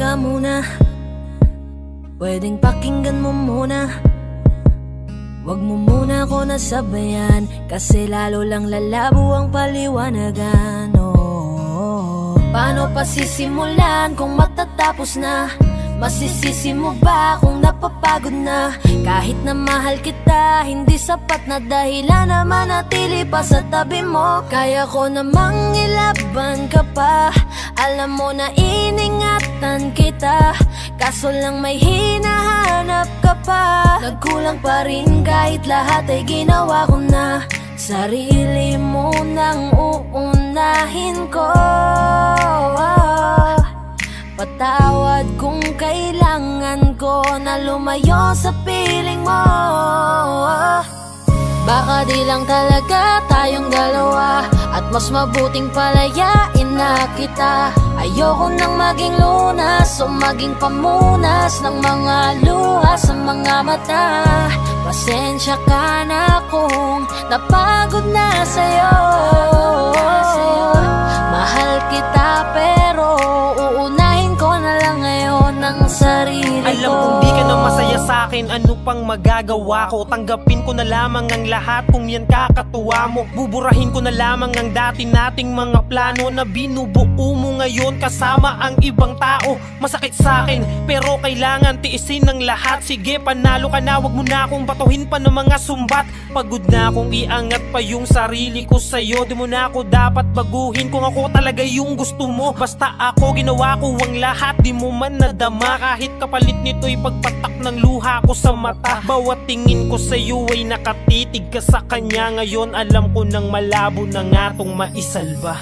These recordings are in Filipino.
ka muna, pwedeng pakinggan mo muna. Wag mo muna ako nasabayan, kasi lalo lang lalabo ang paliwanagan. Paano pa sisimulan kung matatapos na? Masisisi mo ba kung napapagod na? Kahit na mahal kita, hindi sapat na dahilan na manatili pa sa tabi mo. Kaya ko namang ilaban ka pa, alam mo na iningatan kita, kaso lang may hinahanap ka pa. Nagkulang pa rin kahit lahat ay ginawa ko na. Sarili mo nang uunahin ko. Patawad kung kailangan ko na lumayo sa piling mo. Baka di lang talaga tayong dalawa, at mas mabuting palayain na kita. Ayoko nang maging lunas o maging pamunas ng mga luha sa mga mata. Pasensya ka na kung napagod na sa'yo. Mahal kita pero uunahin ko na lang ngayon ang sarili ko. Alam kong di ka na masaya sa'kin, ano pang magagawa ko? Tanggapin ko na lamang ang lahat kung yan kakatuwa mo. Buburahin ko na lamang ang dati nating mga plano na binubuo mo ngayon kasama ang ibang tao. Masakit sa'kin pero kailangan tiisin ng lahat. Sige, panalo ka na, wag mo na akong batuhin pa ng mga sumbat. Pagod na akong iangat pa yung sarili ko sa'yo. Di mo na ako dapat baguhin kung ako talaga yung gusto mo. Basta ako, ginawa ko ang lahat, di mo man nadama. Kahit kapalit nito'y pagpatak ng luha ko sa mata. Bawat tingin ko sa'yo ay nakatitig ka sa kanya. Ngayon alam ko nang malabo na nga tong maisalba.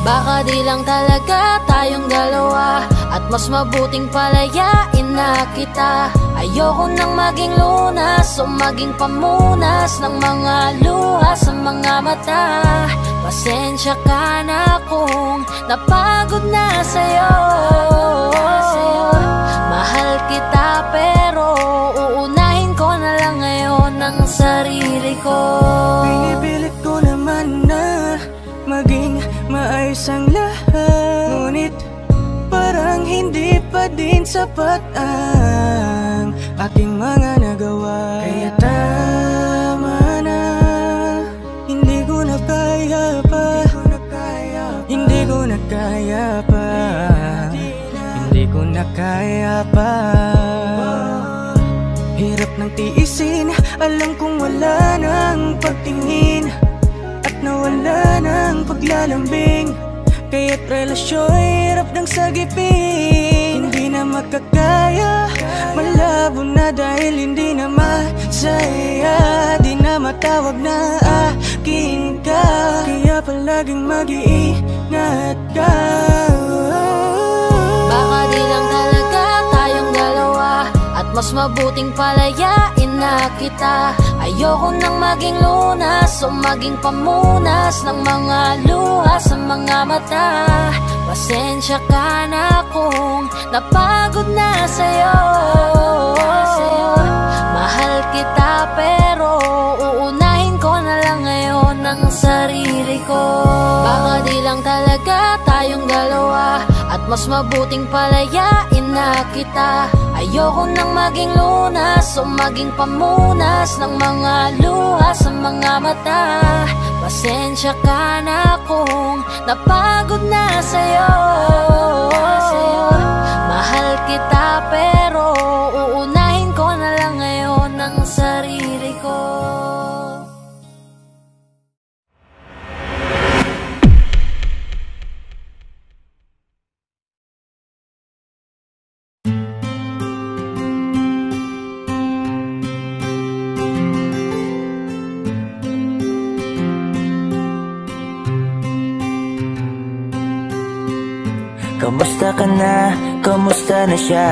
Baka di lang talaga tayong dalawa, at mas mabuting palayain na kita. Ayoko nang maging lunas o maging pamunas ng mga luha sa mga mata. Pasensya ka na kung napagod na sa'yo. Mahal kita pero uunahin ko na lang ngayon ang sarili ko. Pinipilit ko naman na maging maayos ang lahat, ngunit parang hindi pa din sapat ang ating mga nagawa. Kaya tama na, hindi ko na kaya pa, hindi ko na kaya pa, hindi ko na kaya pa. Hirap ng tiisin, alam kong wala nang pagtingin at nawala ng paglalambing. Kaya't relasyo'y hirap ng sagipin. Hindi na makakaya, malabo na dahil hindi na masaya. Di na matawag na akin ka, kaya palaging mag-iingat ka. Baka di lang talaga tayong dalawa, at mas mabuting palayain na kita. Ayoko nang maging lunas o maging pamunas ng mga luha sa mga mata. Pasensya ka na kung napagod na sa'yo. Mahal kita pero uunahin ko na lang ngayon ang sarili ko. Baka di lang talaga tayong dalawa, at mas mabuting palayain na kita. Ayoko nang maging lunas o maging pamunas ng mga luha sa mga mata. Pasensya ka na kung napagod na sa'yo. Mahal kita pero uunahin ko na lang ngayon ang sarili ko. Kamusta ka na? Kamusta na siya?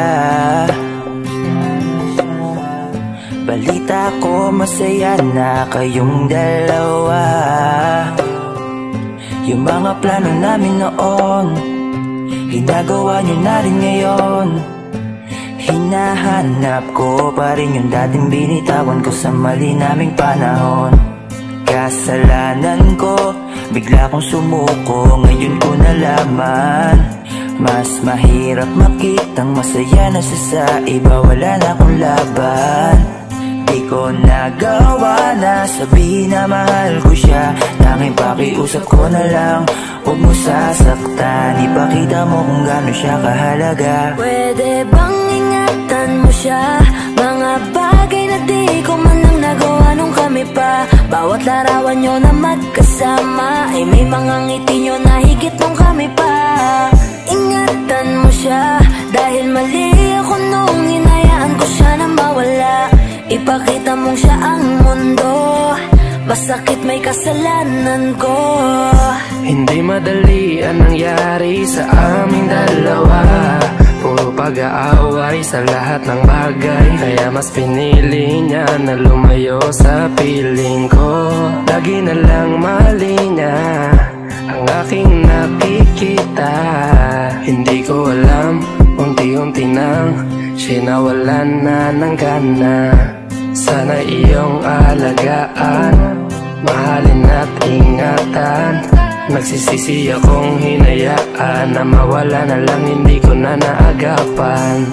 Balita ko masaya na kayong dalawa. Yung mga plano namin noon, ginagawa nyo na rin ngayon. Hinahanap ko pa rin yung dating binitawan ko sa mali naming panahon. Kasalanan ko, bigla kong sumuko, ngayon ko nalaman. Mas mahirap makitang masaya na siya sa iba. Wala na akong laban. Di ko nagawa na sabihin na mahal ko siya. Tanging pakiusap ko na lang, huwag mo sasaktan. Ipakita mo kung gaano siya kahalaga. Pwede bang ingatan mo siya? Mga bagay na di ko man lang nagawa nung kami pa. Bawat larawan nyo na magkasama ay may mga ngiti nyo na higit nung kami pa. Ingatan mo siya dahil mali ako nung hinayaan ko siya na mawala. Ipakita mong siya ang mundo, masakit may kasalanan ko. Hindi madali ang nangyari sa aming dalawa. Puro pag-aaway sa lahat ng bagay, kaya mas pinili niya na lumayo sa piling ko. Lagi na lang mali niya ang aking nakikita. Hindi ko alam, unti-unti nang siya nawalan na ng gana. Sana iyong alagaan, mahalin at ingatan. Nagsisisi akong hinayaan na mawala na lang, hindi ko na naagapan.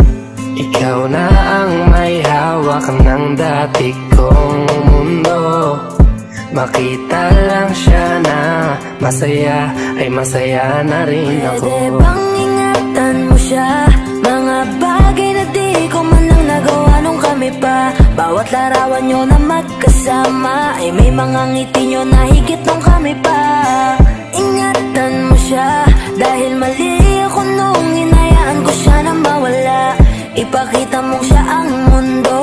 Ikaw na ang may hawak ng dati kong mundo. Makita lang siya na masaya, ay masaya na rin ako. Pwede bang ingatan mo siya? Mga bagay na di ko man lang nagawa nung kami pa. Bawat larawan nyo na magkasama ay may mga ngiti nyo na higit nung kami pa. Ingatan mo siya dahil mali ako nung hinayaan ko siya na mawala. Ipakita mong siya ang mundo,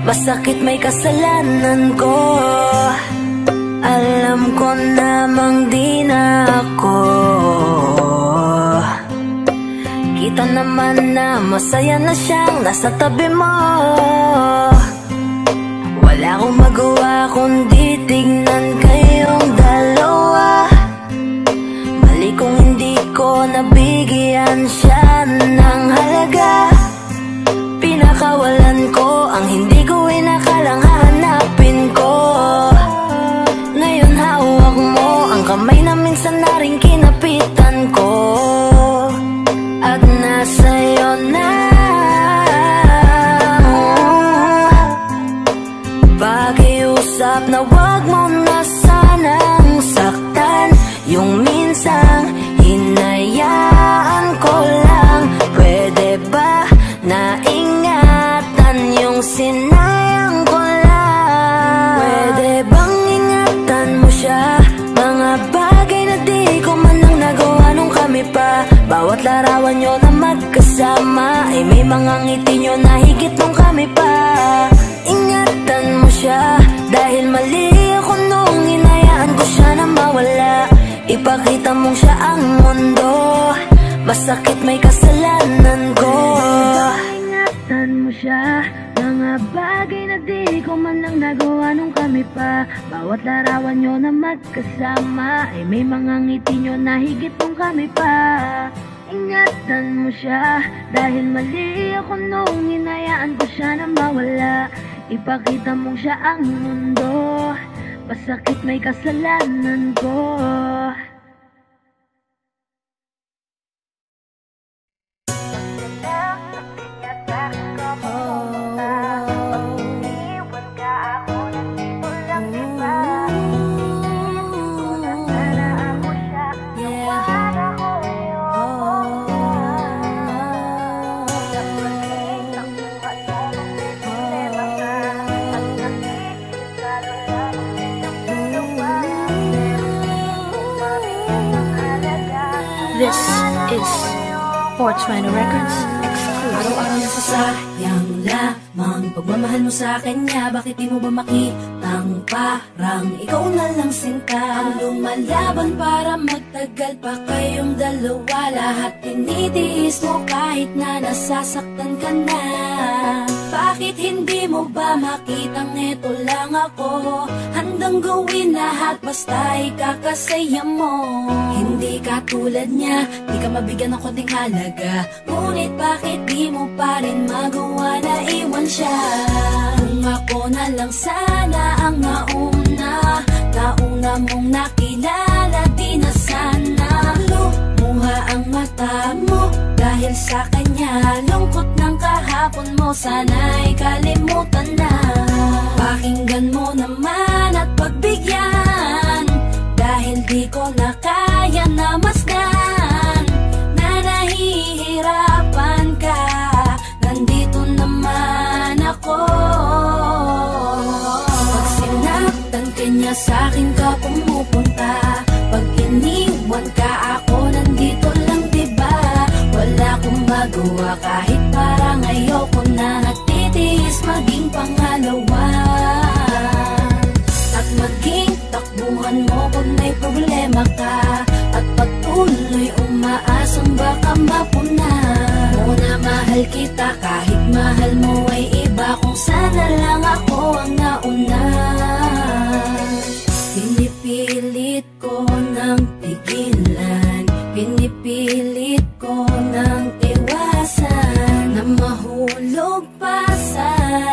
masakit may kasalanan ko. Alam ko namang di na ako. Kita naman na masaya na siyang nasa tabi mo. Wala akong magawa kundi tignan kayong dalawa. Mali kung hindi ko nabigyan siya ng halaga. Pinakawalan ko ang hindi ko inakalang hahanapin ko. Ngayon hawak mo ang kamay na minsan na rin kinapitan ko. At nasa'yo na pakiusap na wag mo na sanang saktan. Yung minsang hinayaan ko lang. Pwede ba na ingatan yung sinayang ko lang? Pwede bang ingatan mo siya? Mga bagay na di ko man lang nagawa nung kami pa. Bawat larawan nyo na magkasama ay may mga ngiti nyo na higit nung kami pa. Ingatan mo siya dahil mali ako nung hinayaan ko siya na mawala. Ipakita mong siya ang mundo, masakit may kasalanan ko. Ingatan mo siya, mga bagay na di ko man lang nagawa nung kami pa. Bawat larawan nyo na magkasama ay may mga ngiti nyo na higit nung kami pa. Ingatan mo siya dahil mali ako nung hinayaan ko siya na mawala. Ipakita mong siya ang mundo, masakit may kasalanan ko. This is 420 Records exclusive. Araw-araw na sasayang lamang pagmamahal mo sa kanya. Bakit di mo ba makitang parang ikaw na lang sinta ang lumalaban para magtagal pa kayong dalawa? Lahat tinitiis mo kahit na nasasaktan ka na. Bakit hindi mo ba makitang eto lang ako? Handang gawin lahat basta ikakasaya mo. Hindi ka tulad niya, di ka mabigyan ng konting halaga. Ngunit bakit di mo pa rin magawa na iwan siya? Kung ako na lang sana ang nauna mong nakilala, di na sana lumuha ang mata mo. sa kanya. Lungkot ng kahapon mo, sana'y kalimutan na. Pakinggan mo naman at pagbigyan, dahil di ko na kaya na masdan na nahihirapan ka. Nandito naman ako. Pag sinaktan ka niya, sa'kin ka pumupunta. Pag iniwan ka ako, nandito lang diba? Wala akong magawa kahit parang ayoko na. Nagtitiis maging pangalawa at maging takbuhan mo pag may problema ka. At patuloy umaasang baka mapuna. Muna mahal kita kahit mahal mo ay iba. Kung sana lang ako ang nauna. Pinipilit ko ng pigilan, pinipilit ko ng iwasan, na mahulog pa sa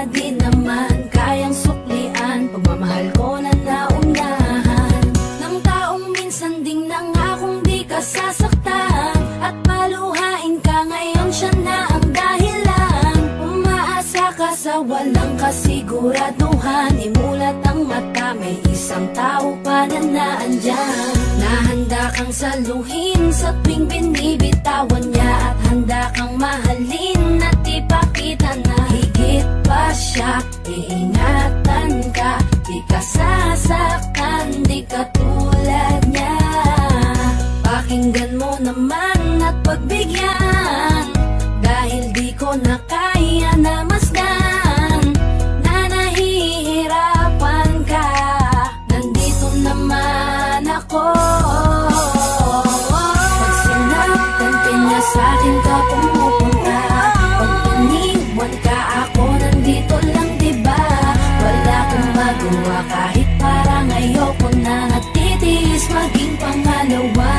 di naman kayang suklian. Pagmamahal ko na naunahan ng taong minsan ding nangakong di ka sasaktan. At paluhain ka ngayon, siya na ang dahilan. Umaasa ka sa walang kasiguraduhan. Imulat ang mata, may isang tao pa na naandyan. Nahanda kang saluhin sa tuwing binibitawan niya. At handa kang mahalin at ipakita na higit pa siya. Iingatan ka, di ka sasaktan, di ka tulad niya. Pakinggan mo naman at pagbigyan, dahil di ko na kaya na masdan na nahihirapan ka. Nandito naman ako. Pag sinaktan ka niya, sa'kin ka pumupunta. Pag iniwan ka ako, nandito lang diba? Wala akong magawa kahit parang ayoko na. Nagtitiis maging pangalawa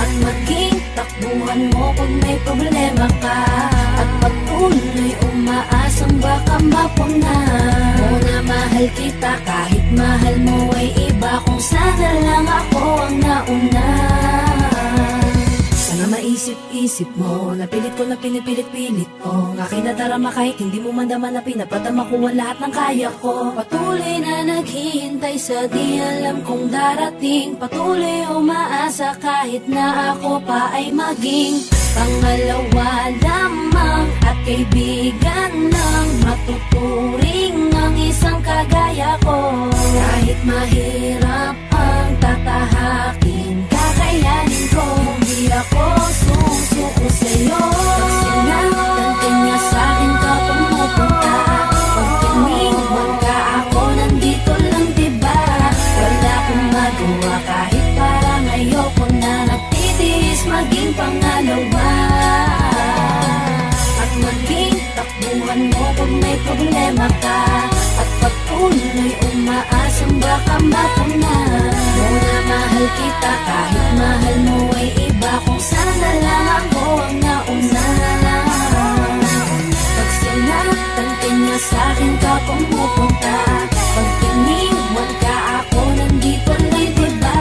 at maging takbuhan mo pag may problema ka. At patuloy umaasang baka mapuna. Muna mahal kita kahit mahal mo ay iba. Kung sana lang ako ang nauna. Sana maisip-isip mo, napilit ko na pinipilit-pilit ko. Ang aking nadarama kahit hindi mo mandaman na pinapadama ko ang lahat ng kaya ko. Patuloy na naghihintay sa di alam kong darating. Patuloy umaasa kahit na ako pa ay maging pangalawa lamang at kaibigan lang. Matuturing ang isang kagaya ko. Kahit mahirap ang tatahakin, kakayanin ko. Hindi ako susuko sa'yo. Pag sinaktan ka niya, sa'kin ka pumupunta. Pag iniwan ka ako, nandito lang diba? Wala akong magawa kahit parang ayoko na. Nagtitiis maging pangalawa at maging takbuhan mo pag may problema ka. At patuloy umaasang baka mapuna. Muna mahal kita kahit mahal mo ay iba. Kung sana lang ako ang nauna. Pag sinaktan ka niya, sa'kin ka pumupunta. Pag iniwan ka ako, nandito lang diba?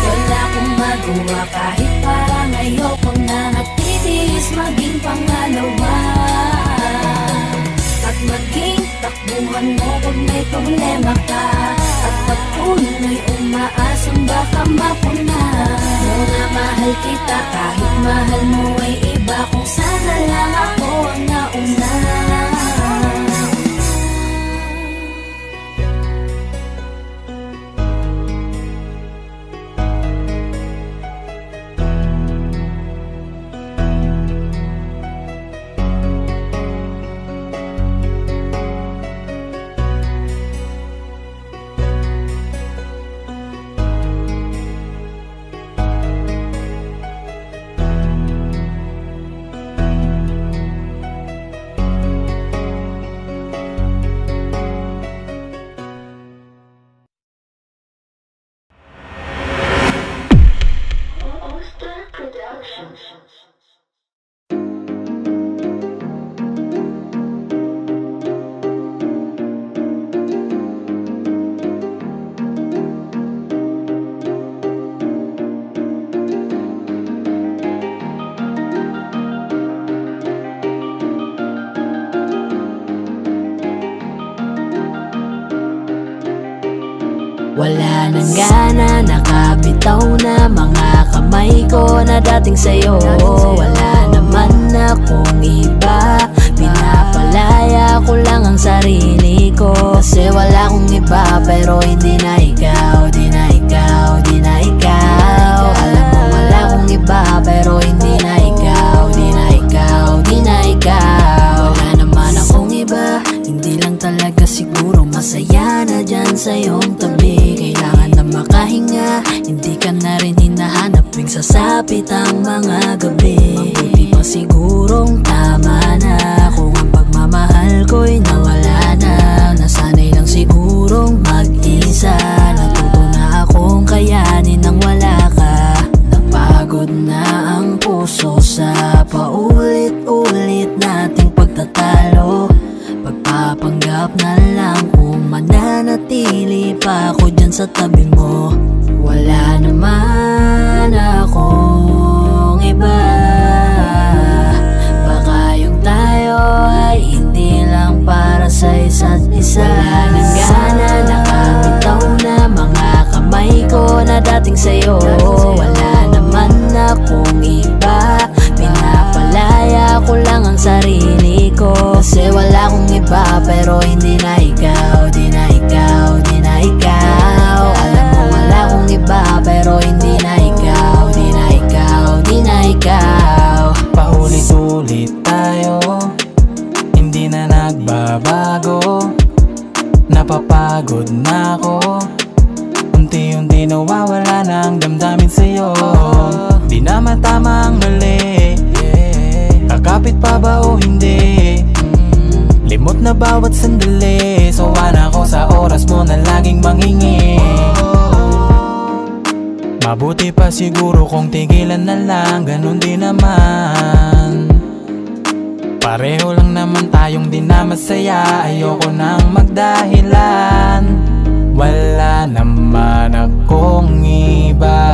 Wala akong magawa kahit parang ayoko na. Nagtitiis maging pangalawa at maging takbuhan mo pag may problema ka. At patuloy umaasang baka mapuna. Muna mahal kita kahit mahal mo ay iba. Kung sana lang ako ang nauna. Wala nang gana, nakabitaw na mga kamay ko na dating sa'yo. Wala naman akong iba, pinapalaya ko lang ang sarili ko. Kasi wala akong iba, pero hindi na ikaw, di na ikaw, di na ikaw. Alam mo wala akong iba, pero hindi na ikaw, di na ikaw, di na ikaw. Wala naman akong iba, hindi lang talaga siguro masaya na dyan sa iyong tabi. Kailangan na makahinga, hindi ka na rin hinahanap tuwing sasapit ang mga gabi. Mabuti pa sigurong tama na kung ang pagmamahal ko'y nawala na. Nasanay lang sigurong mag-isa, natuto na akong kayanin nang wala ka. Napagod na ang puso sa paulit-ulit nating pagtatalo. Pagpapanggap na lang kung mananatili pa ako dyan sa tabi mo. Wala naman akong iba, baka yung tayo ay hindi lang para sa isa't isa. Wala nang gana, nakabitaw na mga kamay ko na dating sa'yo. Wala naman akong iba, pinapalaya ko lang ang sarili ko. Kasi wala akong iba, pero hindi na ikaw, di na ikaw, di na ikaw. Alam mo wala akong iba, pero hindi na ikaw, di na ikaw, di na ikaw. Paulit-ulit tayo, hindi na nagbabago. Napapagod na ako, unti-unti nawawala na ang damdamin sa'yo. Di na matama ang mali, kakapit pa ba o hindi? Limot na bawat sandali, sawa na ako sa oras mo na laging manghingi. Mabuti pa siguro kung tigilan na lang, ganun din naman. Pareho lang naman tayong di na masaya, ayoko nang magdahilan. Wala naman akong iba,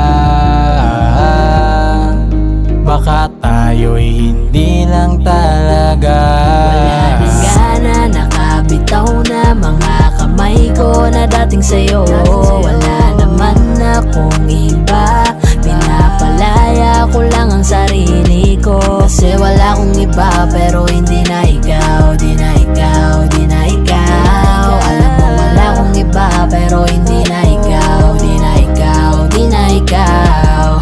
baka tayo'y hindi lang talaga. Wala nang gana, nakabitaw na mga kamay ko na dating sa'yo. Wala naman akong iba, pinapalaya ko lang ang sarili ko. Kasi wala akong iba, pero hindi na ikaw, di na ikaw, di na ikaw. Alam mo wala akong iba, pero hindi na ikaw, di na ikaw, di na ikaw.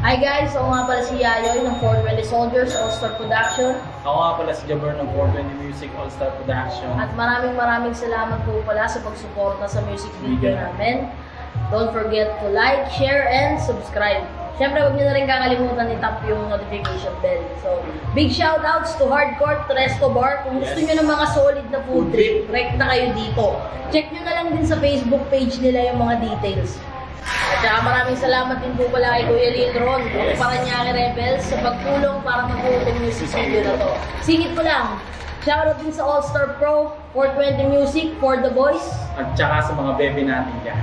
Hi guys! Ako nga pala si Yayoy ng 420 Soldiers All-Star Production. Ako nga pala si Jabber ng 420 Music All-Star Production. At maraming salamat po pala sa pagsuporta sa music video namin. Don't forget to like, share, and subscribe. Siyempre, huwag nyo na rin kakalimutan i-tap yung notification bell. So, big shoutouts to Hardcore, to Resto Bar. Kung gusto nyo ng mga solid na food trip, rekta kayo dito. Check nyo na lang din sa Facebook page nila yung mga details. At saka maraming salamat din po pala kay Kuya Litron, ang Paranaque Rebels, sa pagtulong para mabuo yung music video na to. Singit ko lang, shoutout din sa All-Star Pro, 420 Music, for the boys. At saka sa mga bebe natin dyan.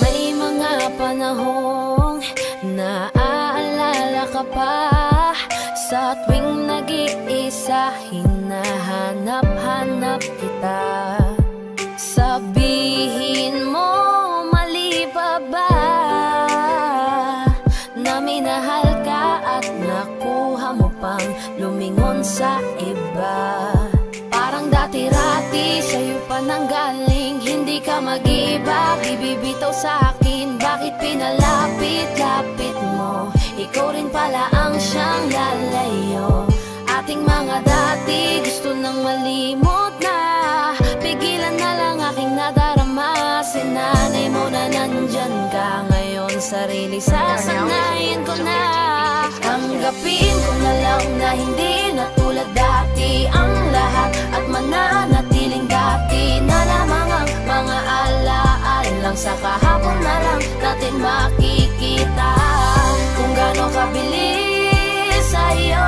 May mga panahong naaalala ka pa, sa tuwing nag-iisa hinahanap-hanap kita. Sabihin mo mali pa ba na minahal ka at nakuha mo pang lumingon sa iba? Parang dati-rati sa'yo pa nanggaling, hindi ka mag-iba, ibibitaw sa akin. Bakit pinalapit-lapit mo? Ikaw rin pala ang siyang lalayo. Ating mga dati gusto nang malimot na, pigilan na lang aking nadarama. Sinanay mo na nandyan ka ngayon sarili, sasanayin ko na. Tanggapin ko na lang na hindi na tulad dati ang lahat, at mananatiling dati na lamang ang mga alaalang sa kahapon na lang natin makikita. Kung gano'ng kabilis sa'yo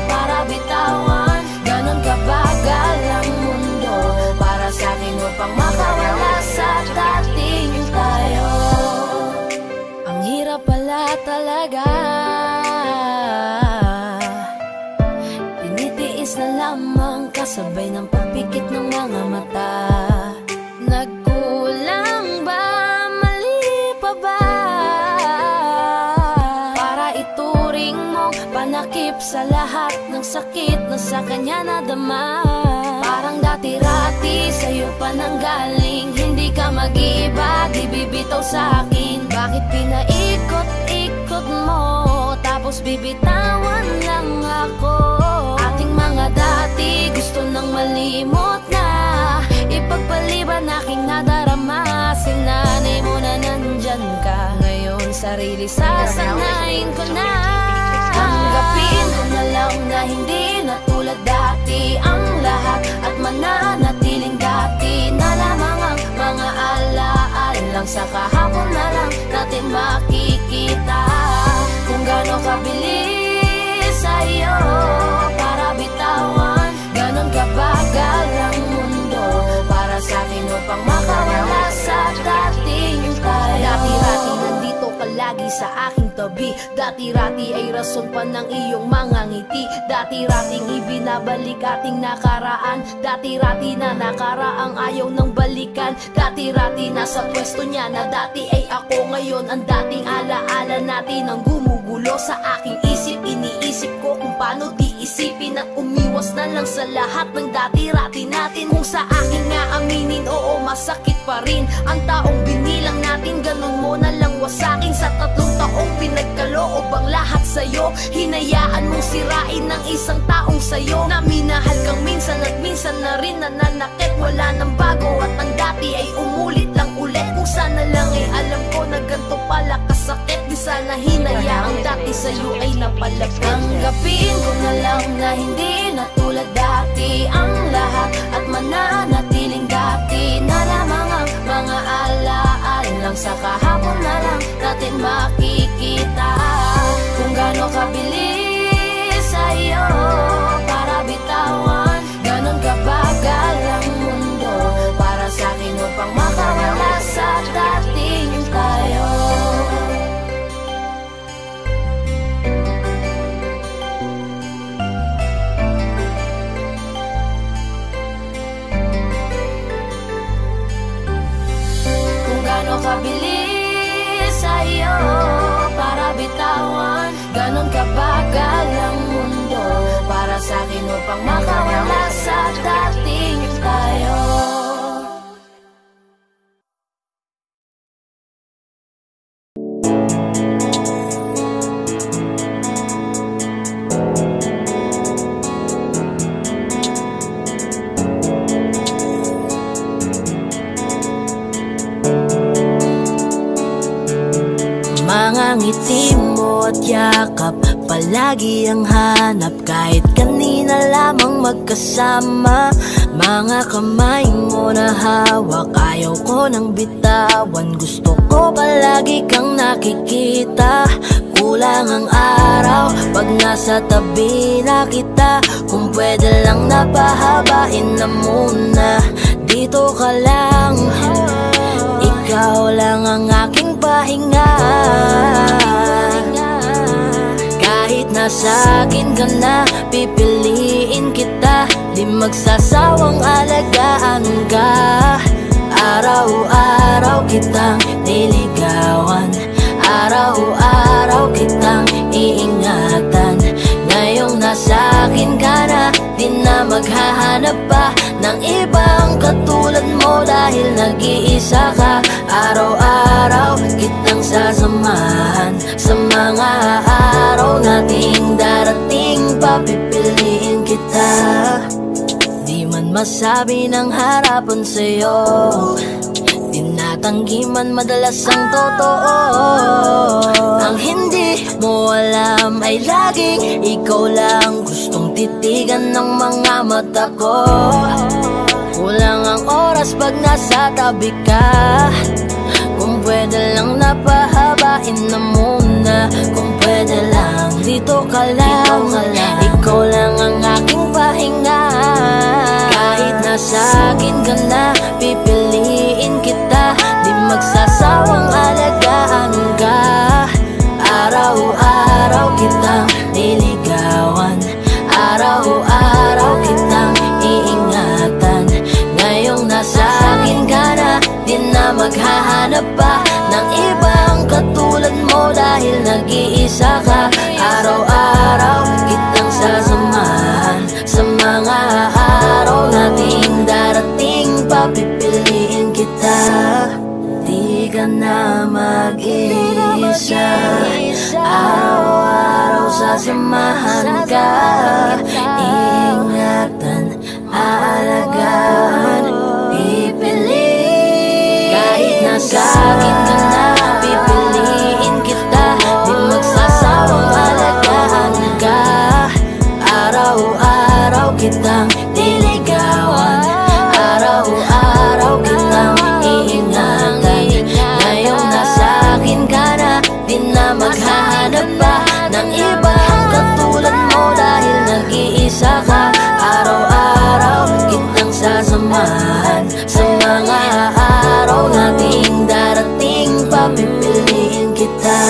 para bitawan, ganon kabagal ang mundo para sa'kin upang makawala sa dating tayo. Ang hirap pala talaga, tinitiis na lamang kasabay ng pagpikit ng mga mata. Nagkulang ba, mali pa ba, para ituring mong panakip sa lahat ng sakit na sa kanya nadama? Parang dati-rati sa'yo pa nanggaling, hindi ka mag-iiba, di bibitaw sa'kin. Bakit pinaikot-ikot mo, tapos bibitawan lang ako? Ating mga dati gusto nang malimot na, ipagpaliban aking nadarama. Sinanay mo na nandyan ka, ngayon sarili sasanayin ko na. Tanggapin ko na lang na hindi na tulad dati ang lahat, at mananatiling dati na lamang ang mga alaalang sa kahapon na lang natin makikita. Kung gano'ng kabilis sa'yo para bitawan, ganon kabagal ang mundo para sa'kin upang makawala sa dating tayo. Dati-rati nandito ka lagi sa aking tabi, dati-rati ay rason pa ng iyong mga ngiti. Dati-rating ibinabalik ating nakaraan, dati-rati na nakaraang ayaw ng balikan. Dati-rati nasa pwesto niya na dati ay ako, ngayon ang dating alaala natin ang gumugulo sa aking isip. Iniisip ko kung paano di isipin at umiwas na lang sa lahat ng dati-rati natin. Kung sa akin nga aminin, oo masakit pa rin ang taong binilang natin, ganun mo na lang wasakin. Sa 3 taong pinagkaloob ang lahat sa'yo, hinayaan mong sirain ng isang taong sa'yo na minahal kang minsan at minsan na rin nananakit. Wala nang bago at ang dati ay umulit lang ulit. Kung sana lang ay alam ko na ganito pala kasakit, di sana hinayaang dati sa'yo ay napalapit. Tanggapin ko na lang na hindi na tulad dati ang lahat, at mananatiling dati na lamang ang mga alaalang sa kahapon na lang natin makikita. Kung gano'ng kabilis sa'yo para bitawan, ganon kabagal ang mundo para sa'kin upang makawala sa dating tayo. Kabilis sa'yo para bitawan, ganon kabagal ang mundo para sa'kin upang makawala sa dating tayo. Mga ngiti mo at yakap, palagi ang hanap, kahit kanina lamang magkasama. Mga kamay mo na hawak, ayaw ko nang bitawan, gusto ko palagi kang nakikita. Kulang ang araw pag nasa tabi na kita, kung pwede lang napahabain na muna. Dito ka lang, ikaw lang ang aking pahinga. Kahit nasa akin ka na, pipiliin kita, di magsasawang alagaan ka. Araw-araw kitang niligawan, araw-araw kitang iingatan. Ngayong nasa akin ka na, di na maghahanap pa ng ibang katulad mo, dahil nag-iisa ka. Araw-araw kitang sasamahan, sa mga araw nating darating, papipiliin kita. Di man masabi ng harapan sa'yo, di na Tanggi man madalas ang totoo. Ang hindi mo alam ay laging ikaw lang gustong titigan ng mga mata ko. Kulang ang oras pag nasa tabi ka. Kung pwede lang napahabain na muna. Kung pwede lang dito ka lang. Ikaw lang ang aking pahinga. Kahit nasa akin ka na, pipiliin kita. Di magsasawang alagaan ka. Araw-araw kitang niligawan. Araw-araw kitang iingatan. Ngayong nasa akin ka na, di na maghahanap pa ng ibang katulad mo. Dahil nag-iisa ka. Araw-araw kitang sasamahan. Sa mga araw nating darating, papipiliin kita. Di ka na mag-iisa. Araw-araw sasamahan ka. Ingatan, aalagaan, pipiliin. Kahit nasa akin ka na, pipiliin kita. Di magsasawang alagaan ka. Araw-araw kitang niligawan. Araw-araw kitang iingatan. Ngayong nasa akin ka na, di na maghahanap pa ng ibang katulad mo. Dahil nag-iisa ka. Araw-araw kitang sasamahan. Sa mga araw nating darating, papipiliin kita.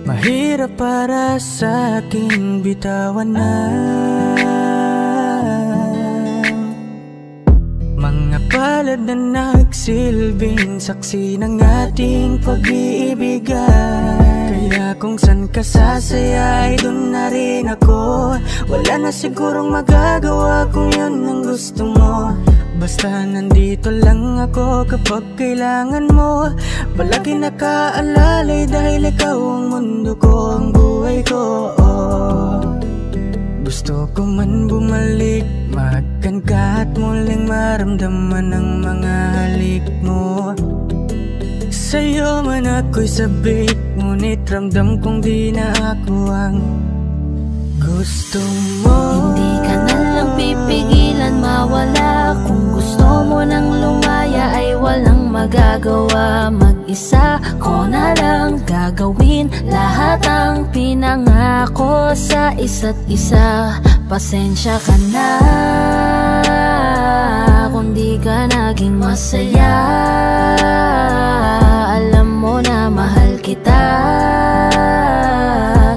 Mahirap para sa akin bitawan na mga palad na nagsilbing saksi ng ating pag-iibigan. Kaya kung san ka sasaya ay dun na rin ako. Wala na sigurong magagawa kung yun ang gusto mo. Basta nandito lang ako kapag kailangan mo. Palagi nakaalalay dahil ikaw ang mundo ko, ang buhay ko. Gusto ko man bumalik, makan ka at muling maramdaman ang mga halik mo. Sa'yo man ako'y sabik, ngunit ramdam kong di na ako ang gusto mo. Hindi ka na lang pipigilan mawala. Kung gusto mo nang lumaya ay walang magagawa. Mag-isa ko na lang gagawin lahat ang pinangako sa isa't isa. Pasensya ka na kung di ka naging masaya. Alam mo na mahal kita.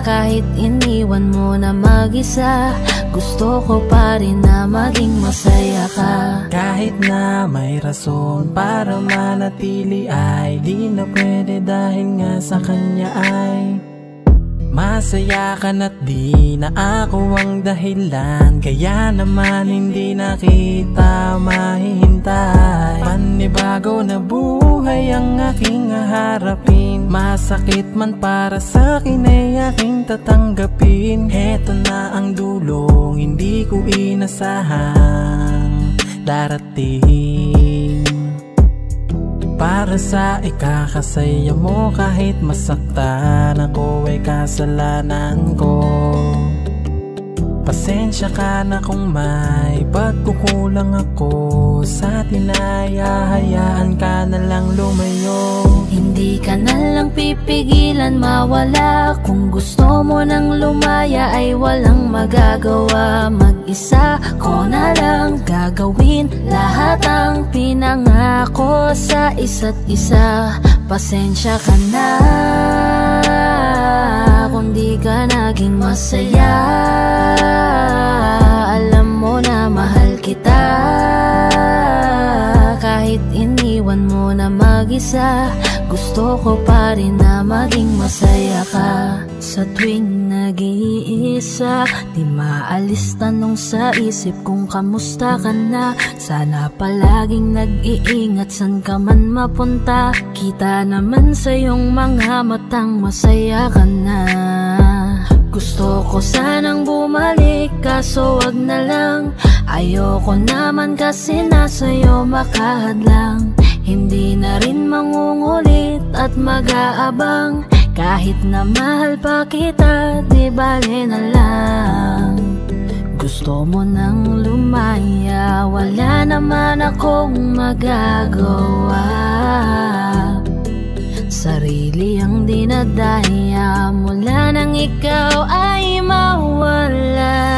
Kahit iniwan mo na mag-isa, gusto ko pa rin na maging masaya ka. Kahit na may rason para manatili ay di na pwede dahil nga sa kanya ay masaya ka na't di na ako ang dahilan. Kaya naman hindi na kita mahihintay. Panibago na buhay ang aking haharapin. Masakit man para sa'kin ay aking tatanggapin. Heto na ang dulong hindi ko inasahang darating. Para sa ikakasaya mo kahit masaktan ako ay kasalanan ko. Pasensya ka na kung may pagkukulang ako sa tinaya. Hayaan ka na lang lumayo. Hindi ka na lang pipigilan mawala. Kung gusto mo nang lumaya ay walang magagawa. Mag-isa ko na lang gagawin lahat ang pinangako sa isa't isa. Pasensya ka na kung di ka naging masaya. Alam mag-isa. Gusto ko pa rin na maging masaya ka. Sa tuwing nag-iisa, di maalis tanong sa isip kung kamusta ka na. Sana palaging nag-iingat san ka man mapunta. Kita naman sa iyong mga matang masaya ka na. Gusto ko sanang bumalik kaso wag na lang. Ayoko naman kasi nasa'yo makahadlang. Hindi na rin mangungulit at mag-aabang. Kahit na mahal pa kita, di bale na lang. Gusto mo nang lumaya, wala naman akong magagawa. Sarili ang dinadaya mula nang ikaw ay mawala.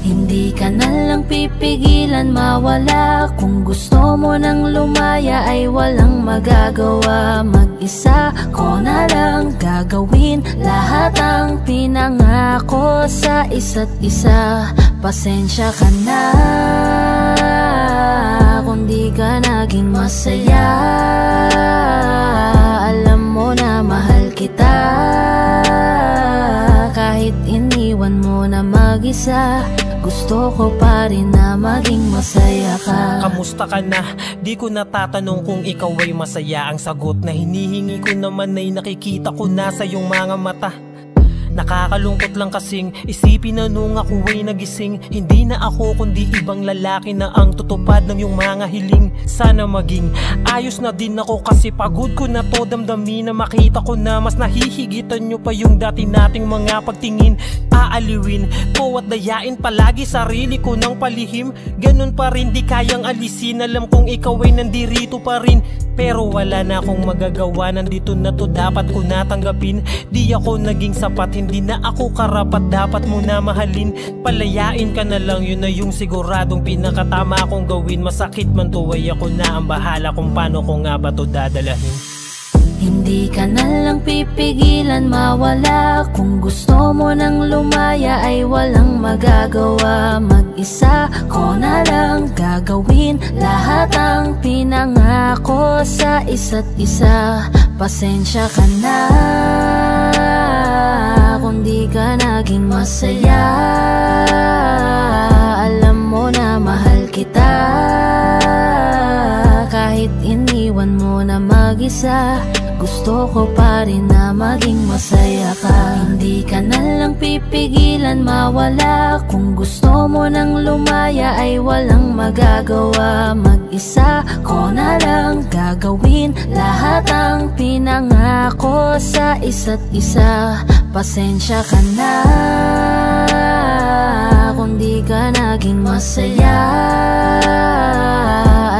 Hindi ka na lang pipigilan mawala. Kung gusto mo nang lumaya ay walang magagawa. Mag-isa ko na lang gagawin lahat ang pinangako sa isa't isa. Pasensya ka na kung di ka naging masaya. Alam mo na mahal kita. Kahit iniwan mo na mag-isa, gusto ko pa rin na maging masaya ka. Kamusta ka na? Di ko natatanong kung ikaw ay masaya. Ang sagot na hinihingi ko naman ay nakikita ko na sa iyong mga mata. Nakakalungkot lang kasing isipin na nung ako ay nagising, hindi na ako kundi ibang lalaki na ang tutupad ng iyong mga hiling. Sana maging ayos na din ako kasi pagod ko na to damdamin. Na makita ko na mas nahihigitan nyo pa yung dati nating mga pagtingin. Aaliwin ko at dayain palagi sarili ko ng palihim. Ganun pa rin di kayang alisin. Alam kong ikaw ay nandirito pa rin, pero wala na akong magagawa. Nandito na to, dapat ko natanggapin. Di ako naging sapat, hindi na ako karapat. Dapat mo na mahalin. Palayain ka na lang, yun na yung siguradong pinakatama kong gawin. Masakit man to ay ako na ang bahala kung paano ko nga ba to dadalahin. Hindi ka na lang pipigilan mawala. Kung gusto mo nang lumaya ay walang magagawa. Mag-isa ko na lang gagawin lahat ang pinangako sa isa't isa. Pasensya ka na kung di ka naging masaya. Alam mo na mahal kita. Kahit iniwan mo na mag-isa, gusto ko pa rin na maging masaya ka. Hindi ka na lang pipigilan mawala. Kung gusto mo nang lumaya ay walang magagawa. Mag-isa ko na lang gagawin lahat ang pinangako sa isa't isa. Pasensya ka na kung di ka naging masaya.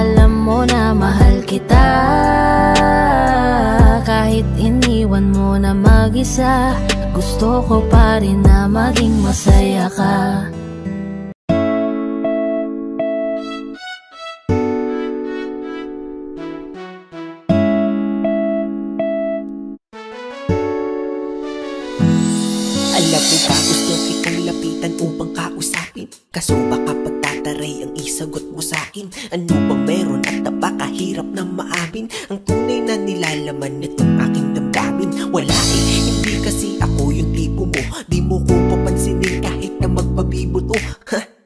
Alam mo na mahal kita. Kahit iniwan mo na mag-isa, gusto ko pa rin na maging masaya ka. Alam mo ba gusto kitang lapitan upang kausapin? Kaso baka pagtataray ang isagot mo sa'kin. Ano bang meron at napakahirap na maamin ang tunay na nilalaman nitong aking damdamin? Wala eh, hindi kasi ako yung tipo mo. Di mo ko papansinin kahit na magpabibuto.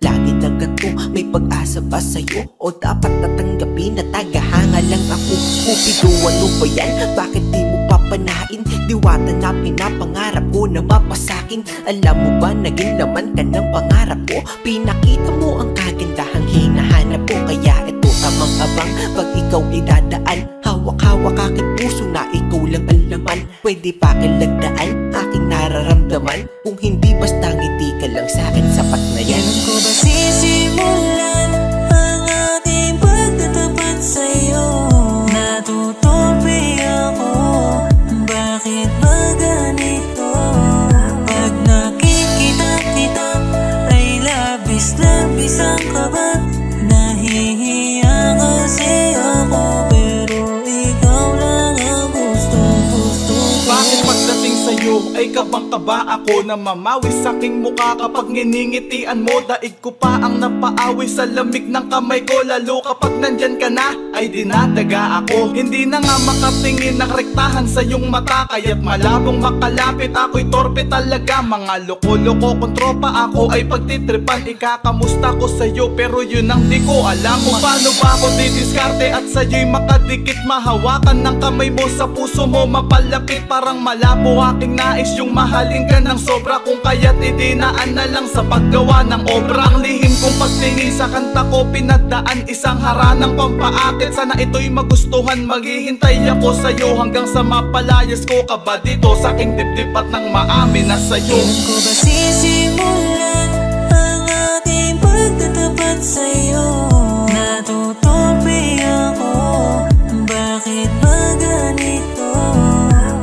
Lagi na ganito, may pag-asa ba sa'yo? O dapat natanggapin na tagahanga lang ako? Cupido, ano ba yan? Bakit di mo papanain? Diwata na pinapangarap ko na mapasakin. Alam mo ba naging laman ka ng pangarap ko? Pinakita mo ang kagandahang hinahanap ko. Kaya ito tamang abang pag ikaw ay dadaan. Hawak-hawak aking puso na ikaw lang ang laman. Pwede pa kilagdaan aking nararamdaman. Kung hindi basta ngiti ka lang sa'kin, sapat na yan. Kailan ko ba sisimulan ang aking pagtatapat sa'yo? Natutupi ako, bakit ba ganito? Pag nakikita kita ay labis-labis ang kaba. Nahihiya kasi ako, pero ikaw lang ang gusto. Bakit pagdating sa'yo ay kabang-kaba ako na mamawi sa aking mukha kapag nginingitian mo. Daig ko pa ang napaawi sa lamig ng kamay ko, lalo kapag nandyan ka na ay dinadaga ako. Hindi na nga makatingin ng rektahan sa iyong mata, kaya't malabong makalapit ako'y torpe talaga. Mga loko-loko kong tropa ako ay pagtitripan, ikakamusta ko sa'yo pero yun ang di ko alam kung paano ba ako didiskarte at sa'yo'y makadikit. Mahawakan ng kamay mo sa puso mo, mapalapit parang malabo aking nais yung mahalin ka ng sobra. Kung kaya't idinaan na lang sa paggawa ng obra. Ang lihim kong pagtingin sa kanta ko pinagdaan, isang haranang pampaakit. Sana ito'y magustuhan, maghihintay ako sa'yo hanggang sa mapalayas ko ka ba dito sa aking dibdib at nang maamin na sa'yo. Kailan ko ba sisimulan ang aking pagtatapat sa'yo? Natutupi ako, bakit ba ganito?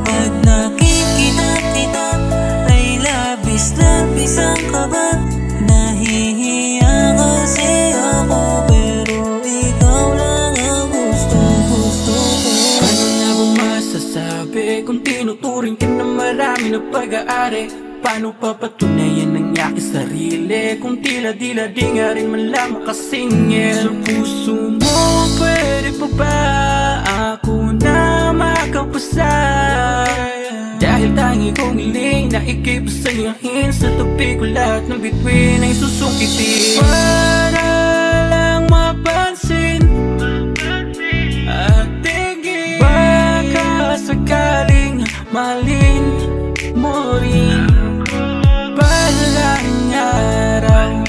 Pag nakikita kita ay labis-labis ang kaba. Nahihiya kasi ako pero ikaw lang ang gusto-gusto ko. Ano na ba masasabi kung tinuturing ka na marami na pag-aari? Paano papatunayan ang aking sarili kung tila-dila di nga rin man lang makasingil? Sa puso mo pwede pa ba ako na makapasa? Dahil tangi kong hiling na ikay pasayahin, sa tabi ko lahat ng bituin ay susukitin. Para lang mapansin at tingin, baka sakaling mahalin mo rin. Balang araw,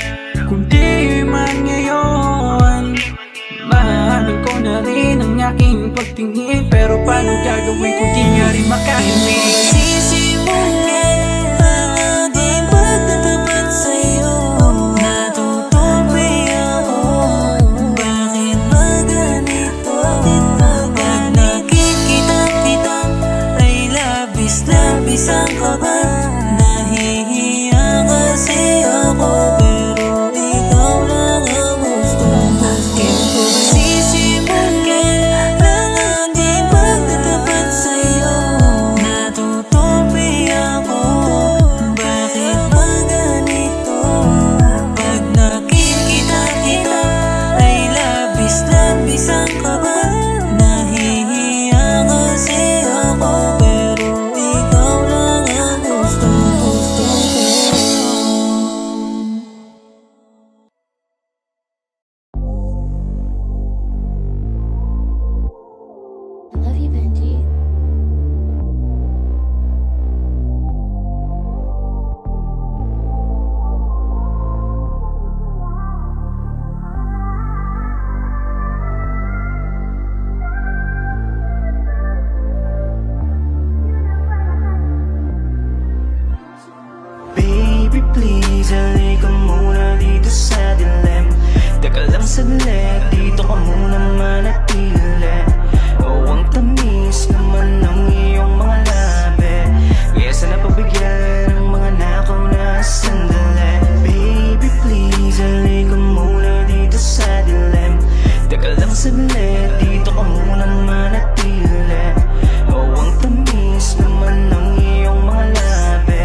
kung di man ngayon, mahalin ko na rin ang aking pagtingin. Pero paano gagawin kung di nga rin makahimik? Sisimulan ang aking pagtatapat sa'yo. Natutupi ako, bakit ba ganito? Pag nakikita kita ay labis-labis ang kaba. Nahihiya kasi ako pero ikaw lang ang gusto-gusto ko. Sisimulan ang aking pagtatapat sa'yo. Natutupi ako, bakit ba ganito? Pag nakikita kita ay labis-labis ang kaba. Nahihiya kasi ako pero ikaw lang ang gusto-gusto ko. I love you, Benji. Baby please, halika muna dito sa dilim. Teka lang saglit, dito ka muna manatili. Oh, ang tamis naman ng iyong mga labi, kaya sana pagbigyan ang mga nakaw na sandali. Baby please, halika muna dito sa dilim. Teka lang saglit, dito ka muna manatili. Oh, ang tamis naman ng iyong mga labi,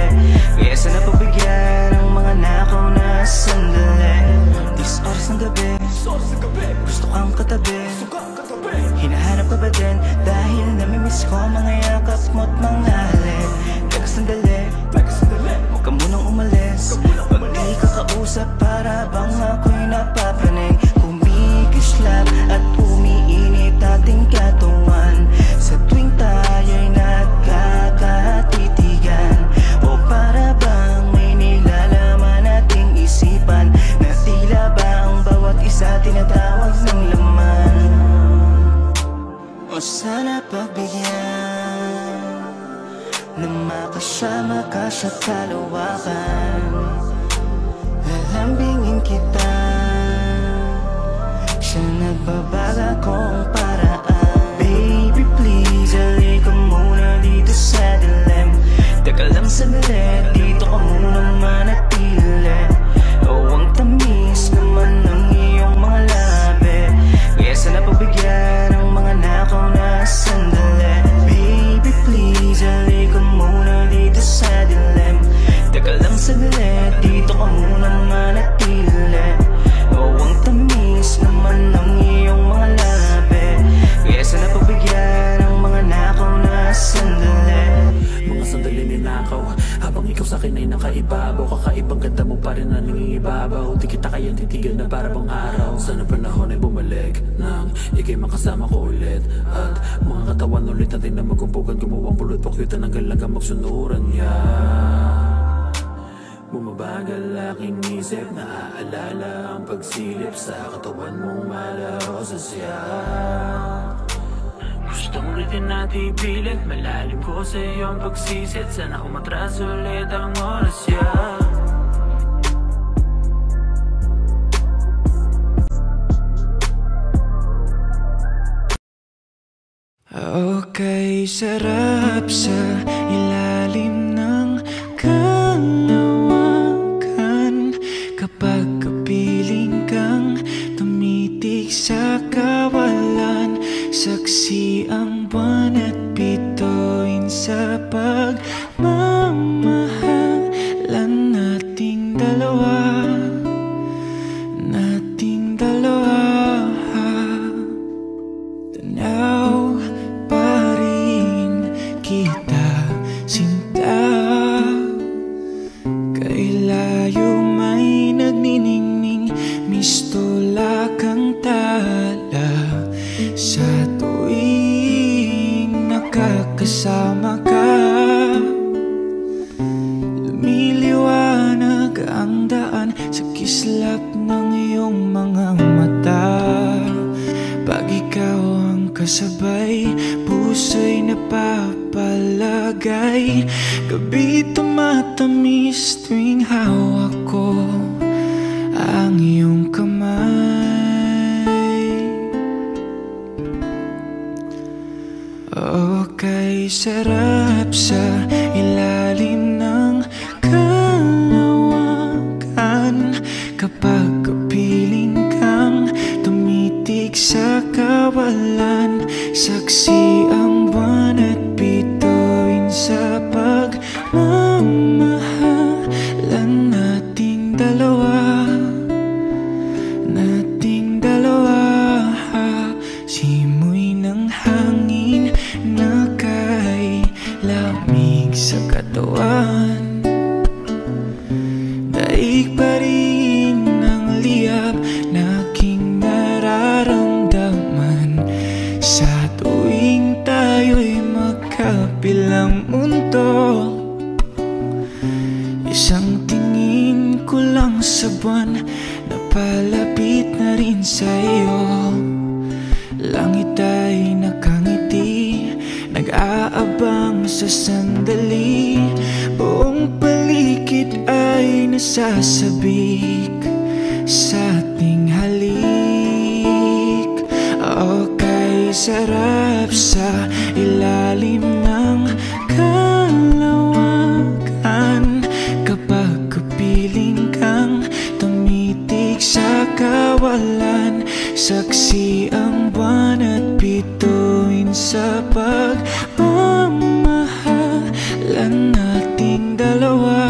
kaya sana pagbigyan ang mga nakaw na sandali. This oras ng gabi, gusto kang katabi. Hinahanap ka ba din? Dahil namimiss ko ang mga yakap mo't mga halik. Teka sandali, huwag ka munang umalis. Pag di ka kausap para bang ako'y napapraning. Kumikislap at umiinit ating katawan sa tuwing tayo'y nagkakatitigan. O para bang may nilalaman ating isipan, na tila ba ang bawat isa tinatawag ng laman. O sana pagbigyan na makasama ka sa kalawakan. Lalambingin kita, siya nagbabaga kong paraan. Baby please, halika muna dito sa dilim. Teka lang saglit, dito ka muna manatili. Oh, ang tamis naman ng iyong mga labi, kaya sana pagbigyan ang mga nakaw na sandali. Baby please, halika muna dito sa araw, di kita kaya titigan na para bang araw. Sana panahon ay bumalik nang ikay makasama ko ulit. At mga katawan ulit natin na magkumpukan, gumawang pulot pakyutan hanggang lang magsunuran niya. Bumabagal aking isip, naaalala ang pagsilip sa katawan mong malaho sa siya. Gustong ulitin natin ipilit, malalim ko sa iyong pagsisit. Sana umatras ulit ang oras ya. Okay, sarap sa ilalim ng kalawakan kapag kapiling kang tumitig sa kawalan. Saksi ang buwan at bituin sa pagmamahalan nating dalawa. Tanaw pa rin kita, sinta. Kay layo may nagniningning, mistula kang tala. Sa tuwing nakakasama ka, lumiliwanag ang daan sa kislap ng iyong mga mata. Pag ikaw ang kasabay, puso'y napapalagay. Gabi tumatamis tuwing hawak ko ang iyong kamay. Okay, sarap sa ilalim ng kalawakan kapag kapiling kang tumitig sa kawalan. Saksi ang buwan at bituin sa pagmamahalan nating dalawa. Simoy ng hangin na kay lamig sa katawan. Daig pa rin ang liyab na aking nararamdaman sa tuwing tayo'y magkabilang mundo. Isang tingin ko lang sa buwan, napalapit na rin sa iyo. Langit ay nakangiti, nag-aabang sa sandali. Buong paligid ay nasasabik sa ating halik. Okay, sarap sa ilalim ng kalawakan kapag kapiling kang tumitig sa kawalan. Saksi ang buwan at bituin sa pagmamahalan nating dalawa.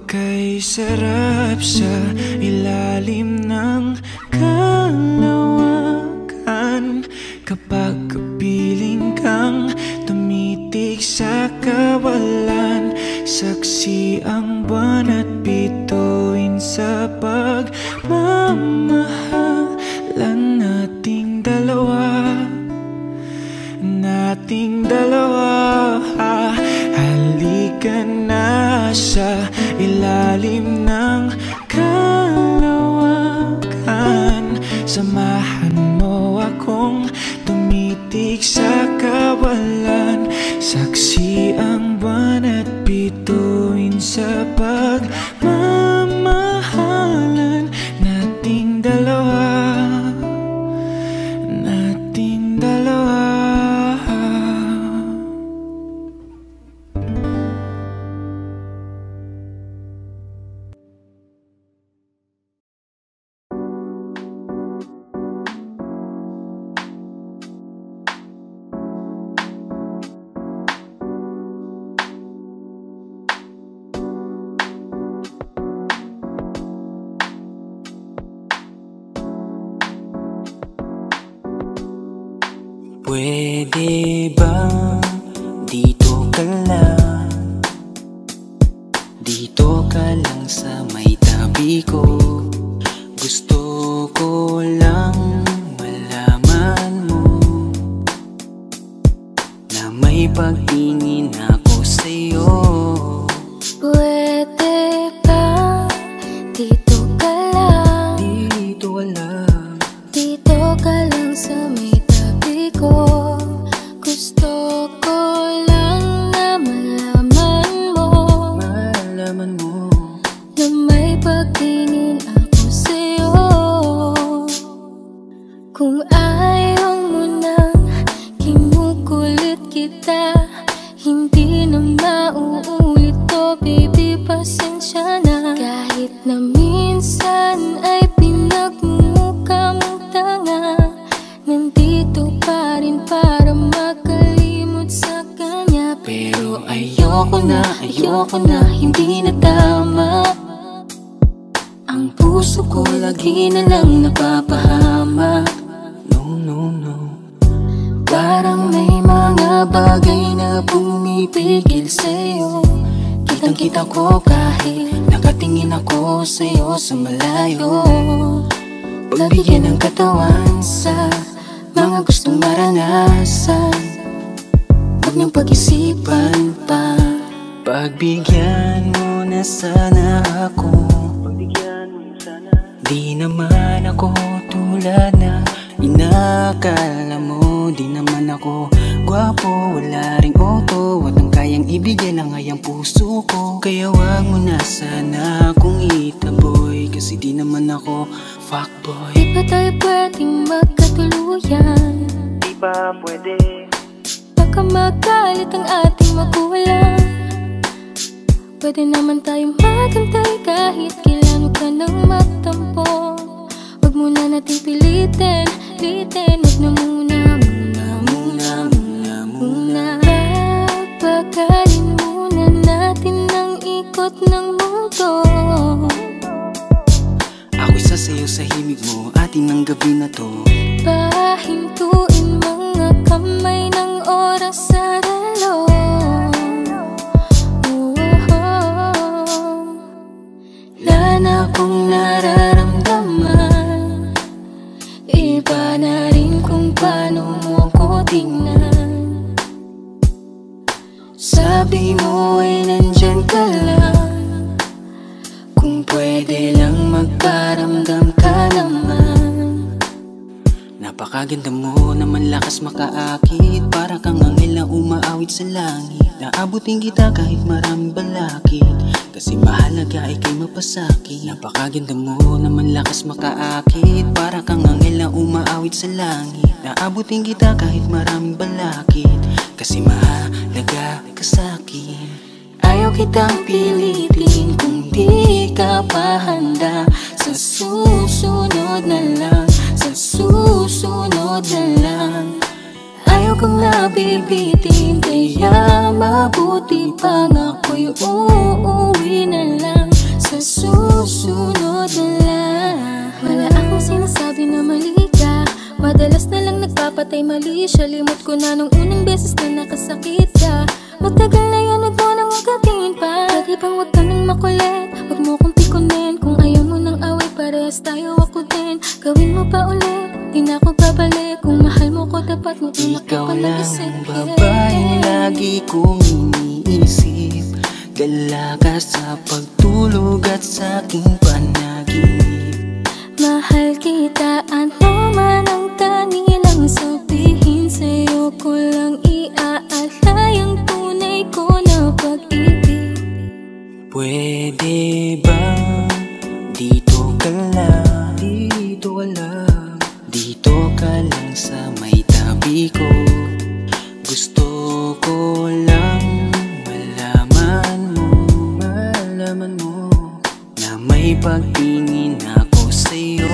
Okay, sarap sa ilalim ng kalawakan kapag kapiling kang tumitig sa kawalan. Saksi ang buwan at bituin sa pagmamahalan nating dalawa. Halika na sa ilalim ng kalawakan. Samahan mo akong tumitig sa kawalan. Saksi ang buwan at bituin sa pagmamahalan nating dalawa. Pwede ba dito ka lang? Dito ka lang sa may tabi ko. Gusto ko lang malaman mo na may pagtingin ako sa'yo. Pwede ba dito ka lang? Dito ka lang. Dito ka lang sa may tabi ko. Gusto ko lang na malaman mo, malaman mo na may pagtingin ako sa'yo. Kung ayaw mo nang kinukulit kita, hindi na mauulit to, baby, pasensya na. Kahit na minsan ay pinagmumukha mong tanga, nandito pa rin para makalimot sa kanya. Pero ayoko na, hindi na tama. Ang puso ko lagi na lang napapahamak. No. Parang may mga bagay na pumipigil sa'yo. Kitang-kita ko kahit nakatingin ako sa'yo sa malayo. Pagbigyan ng katawan sa mga gustong maranasan, huwag niyong pag-isipan pa. Pagbigyan mo na sana ako. Di naman ako tulad na inakala mo. Di naman ako gwapo, wala ring auto, at ang kayang ibigay lang ay ang puso ko. Kaya wag mo na sana akong itaboy, kasi di naman ako fuckboy. Di ba tayo pwedeng magkatuluyan? Di ba pwede? Baka magalit ang ating magulang. Pwede naman tayong magantay kahit kailan ka nang magtampo. Wag muna nating pilitin, wag na muna. Papagalin muna natin ang ikot ng mundo. Ako'y sasayaw sa himig mo, atin ng gabi na to. Pahintuin mga kamay ng oras sa relo. Wala na akong nararamdaman, iba na rin kung paano mo ko tingnan. Sabi mo ay nandyan ka lang, kung pwede lang magparamdam ka naman. Napakaganda mo naman, lakas makaakit, para kang anghel na umaawit sa langit. Naabutin kita kahit maraming balakid, kasi mahalaga ay kay mapasakit. Napakaganda mo naman, lakas makaakit, para kang anghel na umaawit sa langit. Naabutin kita kahit maraming balakid, kasi mahalaga ka sa'kin. Ayaw kitang pilitin kung di ka pa handa. Sa susunod na lang, sa susunod na lang. Ayaw kong nabibitin, kaya mabuti pang ako'y uuwi na lang. Sa susunod na lang. Wala akong sinasabi na mali ka, madalas na lang nagpapatay mali siya. Limot ko na nung unang beses na nakasakit ka. Matagal na yan, huwag mo nang magatingin pa. Pwede bang huwag ka nang makulit, huwag mo kong pikunin. Kung ayaw mo nang away, parehas tayo ako din. Gawin mo pa ulit, di na ako babalik. Kung mahal mo ko, dapat mo unak Ikaw ka lang isipin. babaeng lagi kong iniisip, dala ka sa pagtulog at sa aking panaginip. Mahal kita, ano man ang kanilang sabihin. Sa'yo ko lang iaalay ang tunay ko na pag-ibig. Pwede ba dito ka lang? Dito ka lang. Dito ka lang sa may tabi ko. Gusto ko lang malaman mo na may pagtingin ako sa'yo.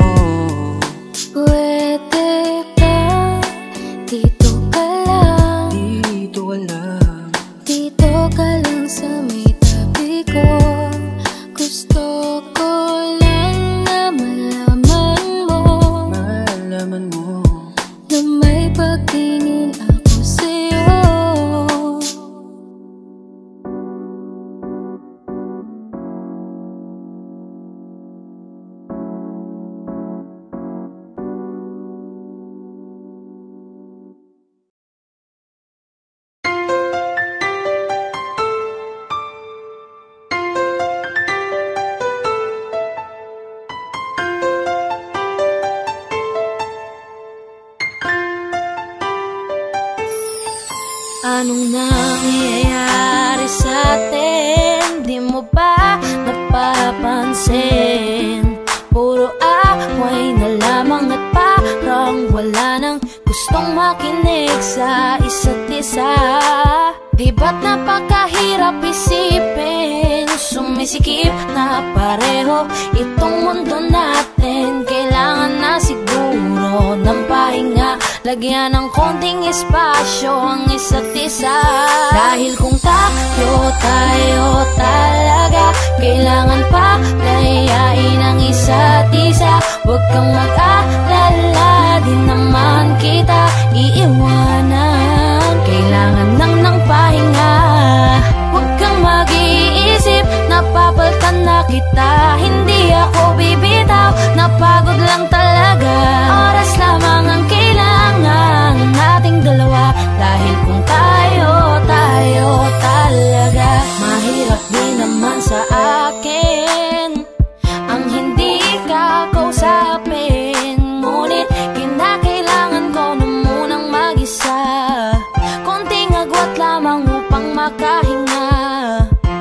Pwede ba dito ka lang? Dito ka lang. Dito ka lang sa may tabi ko. Gusto ko lang na malaman mo Malaman mo na may pagtingin Anong nangyayari sa atin? Di mo ba napapansin? Puro away na lamang at parang wala nang gustong makinig sa isa't isa. Di ba't napakahirap isipin? Sumisikip na pareho itong mundo natin. Kailangan na siguro ng pahinga, lagyan ng konting espasyo ang isa't isa. Dahil kung tayo talaga, kailangan pa layain ang isa't isa. Huwag kang mag-alala, di naman kita iiwanan. Kailangan lang ng pahinga, huwag kang mag-iisip, napapaltan na kita. Hindi ako bibitaw, napagod lang talaga. Oras lamang ang kailangan nating dalawa. Dahil kung tayo talaga, mahirap din naman sa akin ang hindi ka kausapin. Ngunit kinakailangan ko na munang mag-isa, konting agwat lamang upang makahinga.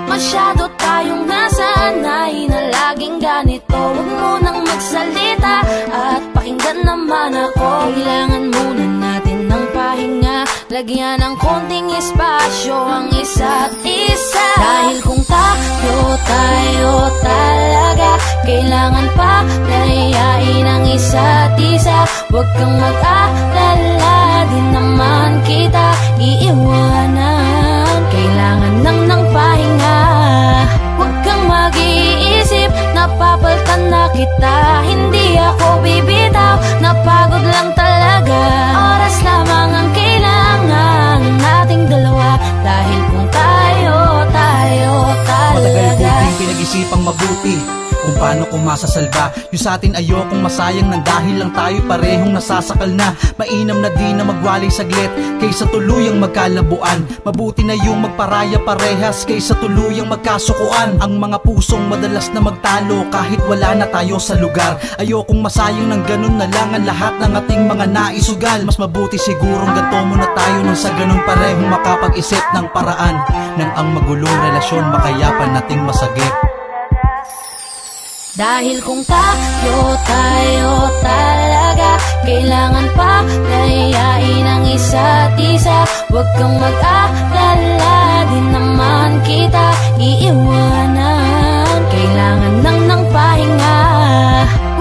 Masyado tayong nasanay na laging ganito. Huwag munang magsalita at pakinggan naman ako. Kailangan muna natin ng pahinga, lagyan ng konting espasyo ang isa't isa. Dahil kung tayo talaga, kailangan pa layain ang isa't isa. Huwag kang mag-alala, di naman kita iiwanan. Kailangan lang ng pahinga, huwag kang mag-iisip, napapaltan na kita. Hindi ako bibitaw, napagod lang talaga. Oras lamang ang kailangan nating dalawa. Dahil kung tayo talaga, matagal ko din pinag-isipang mabuti kung paano ko masasalba yung sa atin. Ayokong masayang nang dahil lang tayo parehong nasasakal na. Mainam na di na magwalay saglit kaysa tuluyang magkalabuan. Mabuti na yung magparaya parehas kaysa tuluyang magkasukuan. Ang mga pusong madalas na magtalo kahit wala na tayo sa lugar. Ayokong masayang ng ganun na lang ang lahat ng ating mga naisugal. Mas mabuti sigurong ganto muna tayo nang sa ganun parehong makapag-isip ng paraan nang ang magulong relasyon makayapan nating masagip. Dahil kung tayo talaga, kailangan pa layain ang isa't isa. Huwag kang mag-alala, di naman kita iiwanan. Kailangan lang ng pahinga,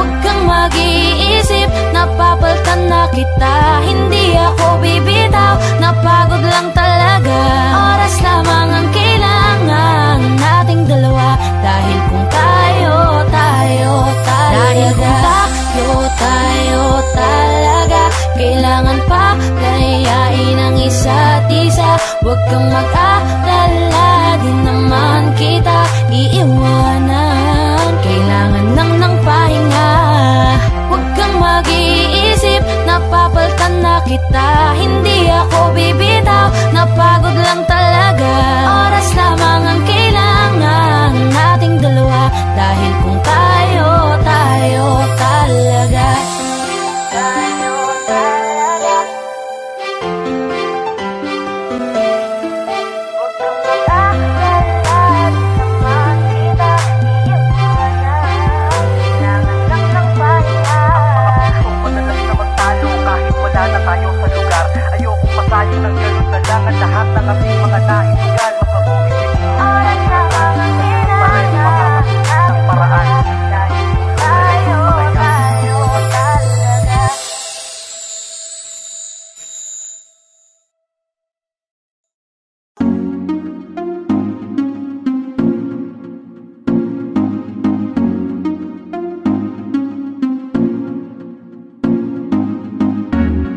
huwag kang mag-iisip, napapaltan na kita. Hindi ako bibitaw, napagod lang talaga. Oras lamang ang kailangan nating dalawa. Dahil kung tayo talaga, dahil kung tayo talaga, kailangan pa layain ang isa't isa. Huwag kang mag-alala, di naman kita iiwanan. Kailangan lang ng pahinga, huwag kang mag-iisip, napapaltan na kita. Hindi ako bibitaw, napagod lang talaga. Oras lamang ang kailangan nating dalawa. Dahil kung tayo talaga, tayo talaga, huwag kang mag-alala, di naman kita iiwanan. Kailangan lang ng pahinga. Ang madalas na magtalo kahit wala na tayo sa lugar. Ayokong masayang ng ganun na lang ang lahat ng ating mga naisugal. Mas mabuti siguro oras lamang ang kailangan ng paraan. tayo talaga.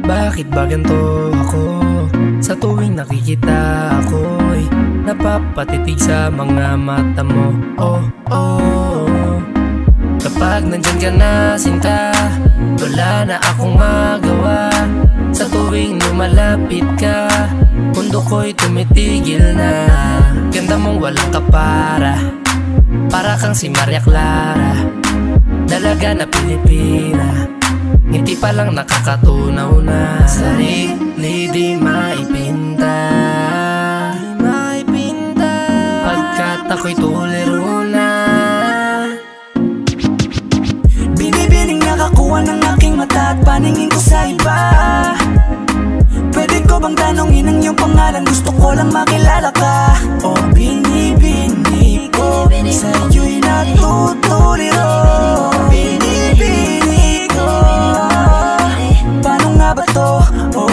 Bakit ba ganito ako? Sa tuwing nakikita ako'y napapatitig sa mga mata mo. Oh, oh. Kapag nandyan ka na, sinta, wala na akong magawa. Sa tuwing lumalapit ka, mundo ko'y tumitigil na. Ganda mong walang kapara, para kang si Maria Clara, dalaga na Pilipina. Hindi pa lang nakakatunaw na sarili di maipinta. lang makilala ka. O binibini ko, sa'yo'y natutuliro. Binibini ko, paano nga ba to? Oh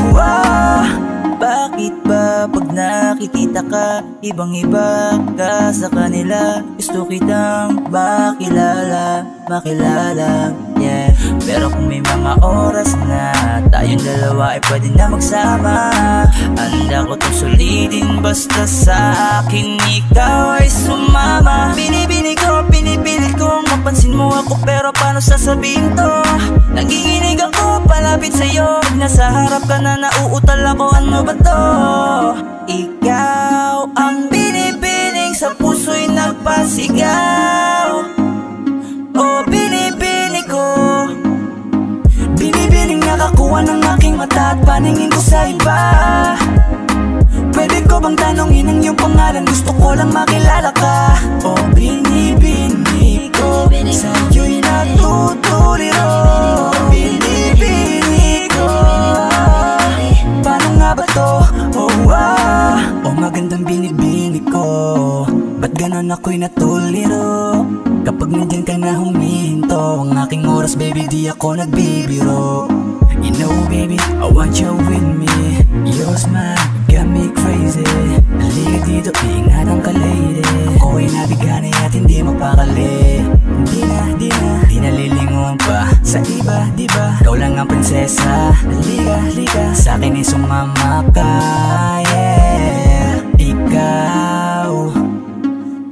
bakit ba pag nakikita ka, ibang-iba ka sa kanila? Gusto kitang makilala, yeah. Pero kung may mga oras na tayong dalawa ay pwede na magsama, handa ko itong sulitin basta sa akin ikaw ay sumama. Binibini ko, pinipilit kong mapansin mo ako, pero paano sasabihin to? Nanginginig ako palapit sa'yo, pag nasa harap ka na nauutal ako, ano ba to? Ikaw ang binibining sa puso'y nagpasigaw. O binibini ko, binibining nakakuha ng aking mata at paningin ko sa iba. Pwede ko bang tanongin ang iyong pangalan? Gusto ko lang makilala ka. O binibini ko, sa'yo'y natutuliro. Binibini ko, paano nga ba to? O magandang binibini ko, ba't ganon ako'y natuliro? Kapag nandyan ka na humihinto, ang aking oras baby di ako nagbibiro. You know baby, I want you with me. Your smile got me crazy. Halika dito, iingatan ka lady. Ako ay nabigani at hindi mapakali. Di na lilingon pa sa iba, diba? Ikaw lang ang prinsesa. Halika, sa'kin ay sumama ka, yeah. Ikaw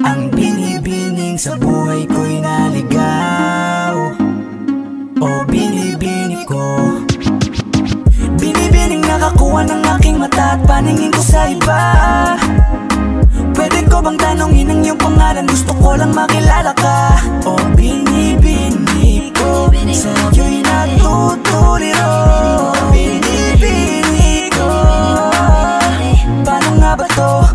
ang binibining sa buhay ko'y naligaw. O binibini ko, binibining nakakuha ng aking mata at paningin ko sa iba. Pwede ko bang tanongin ang iyong pangalan? Gusto ko lang makilala ka. O binibini ko, sa'yo'y natutuliro. Binibini ko, paano nga ba to?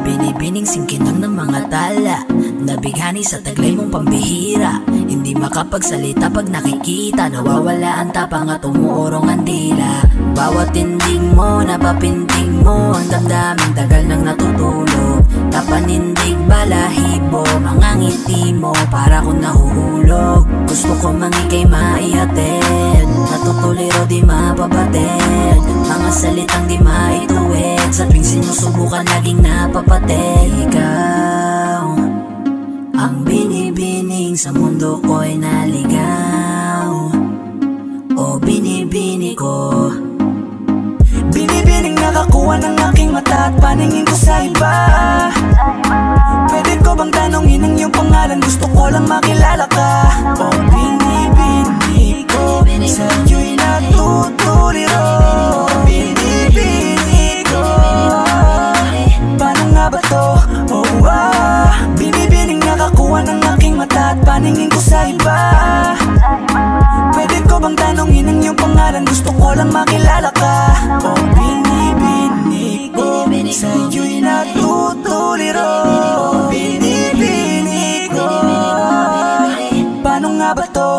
Binibining singkinang ng mga tala, nabighani sa taglay mong pambihira. Hindi makapagsalita pag nakikita, nawawala ang tapang at umuurong ang dila. Bawat tindig mo, napapintig mo, ang damdaming tagal nang natutulog. Napanindig balahibo, mga ngiti mo, para kong nahuhulog. Gusto ko mangikay maihatid, natutuliro di mapabatid. Mga salitang di maituwid, sa tuwing sinusubukan laging napapatid. Ikaw ang binibining sa mundo ko'y naligaw. O binibini ko, binibining nakakuha ng aking mata at paningin ko sa iba. Pwede ko bang tanongin ang iyong pangalan? Gusto ko lang makilala ka. O binibini ko, sa'yo'y natutuliro. Binibini ko, paano nga ba to? Binibining nakakuha ng aking mata at paningin ko sa iba. Pwede ko bang tanongin ang iyong pangalan? Gusto ko lang makilala ka. O binibini ko, sa'yo'y natutuliro. Binibini ko, paano nga ba to?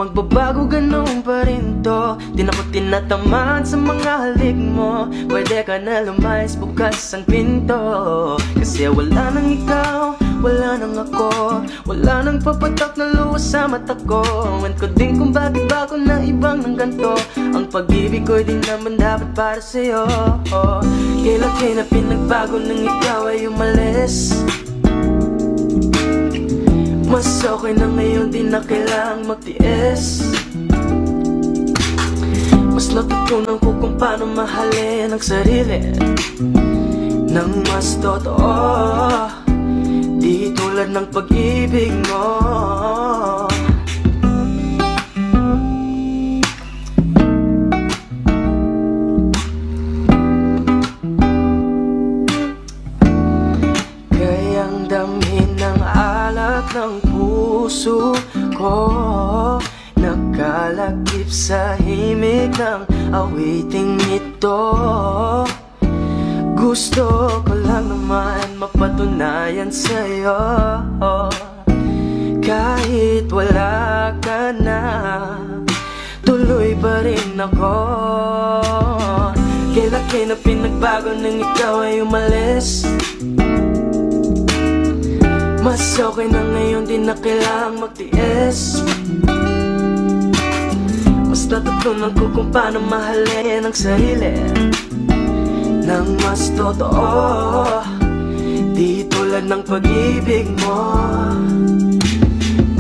Magbabago ganun pa rin to. Di na ko tinatamad sa mga halik mo. Pwede ka na lumayas, bukas ang pinto. Kasi wala nang ikaw, wala nang ako. Wala nang papatak na luwas sa mata ko. Ewan ko din kung bakit ba ako na ibang ng ganto. Ang pag-ibig ko'y di naman dapat para sa'yo. Kailan kayo na pinagbago nang ikaw ay umalis. Mas okay na ngayon, di na kailangang magtiis. Mas natutunan ko kung paano mahalin ang sarili nang mas totoo, di tulad ng pag-ibig mo. ng puso ko, nakalakip sa himig ng awiting ito. Gusto ko lang naman mapatunayan sa'yo, kahit wala ka na, tuloy pa rin ako. Kailan na pinagbago nang ikaw ay umalis. Mas okay na ngayon, di na kailangang magtiis. Mas natutunan ko kung paano mahalin ang sarili nang mas totoo, di tulad ng pag-ibig mo.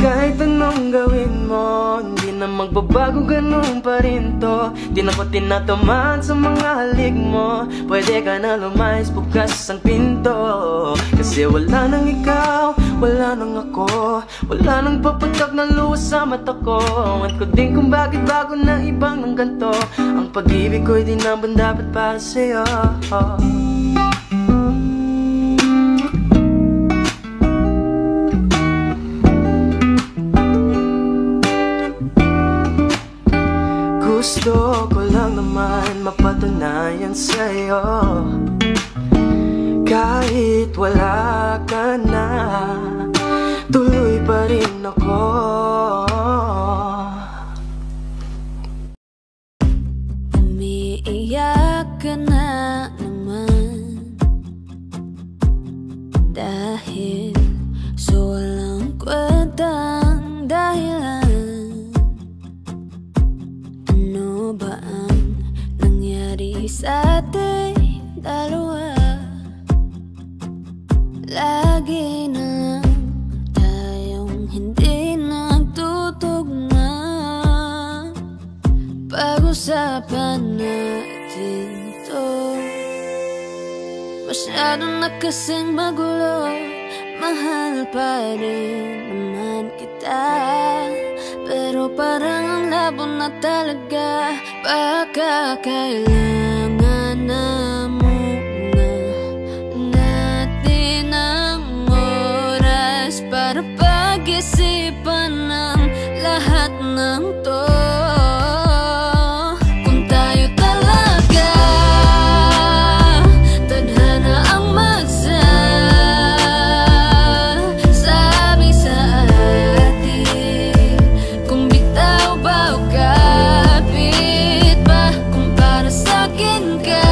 Kahit anong gawin mo, hindi na magbabago, ganun pa rin to. Di na ko tinatamaan sa mga halik mo. Pwede ka na lumayas, bukas ang pinto. Kasi wala nang ikaw, wala nang ako, wala nang papatak na luwas sa mata ko. At ko din kung bakit bago na ibang ng ganto. Ang pag-ibig ko'y di naman dapat para sa'yo. Gusto ko lang naman mapatunayan sa'yo, kahit wala ka na, tuloy pa rin ako. Umiiyak ka na naman dahil sa walang kwentang dahilan. Ano ba ang nangyari sa ating dalawa? Lagi na lang tayong hindi nagtutugma. Pag-usapan natin to, masyado na kasing magulo. Mahal pa rin naman kita, pero parang ang labo na talaga. Baka kailangan na muna natin ang oras para pag-isipan ng lahat ng to. Kung tayo talaga tadhana ang magsasabi sa atin, kung bitaw ba o kapit ba, kung para sa'kin ka,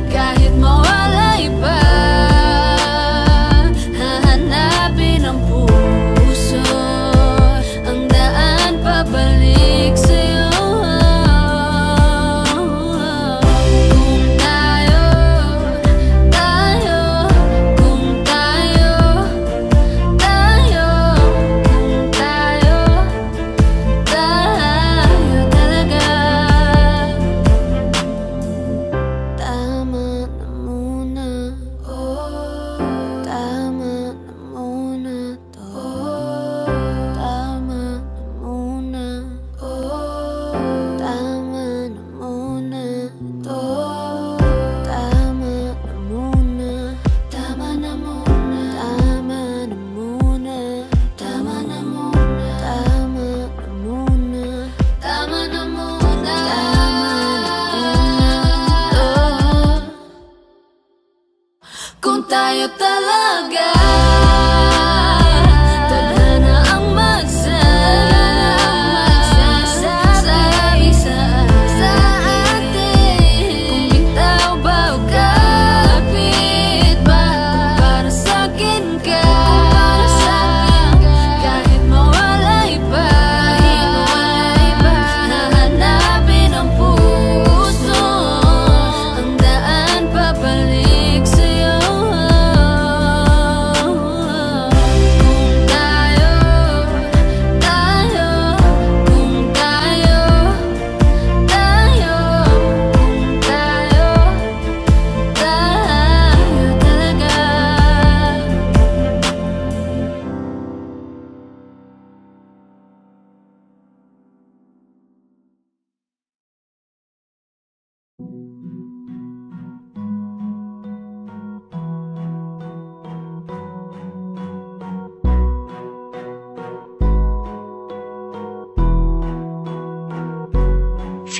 kahit mawalay pa, hahanap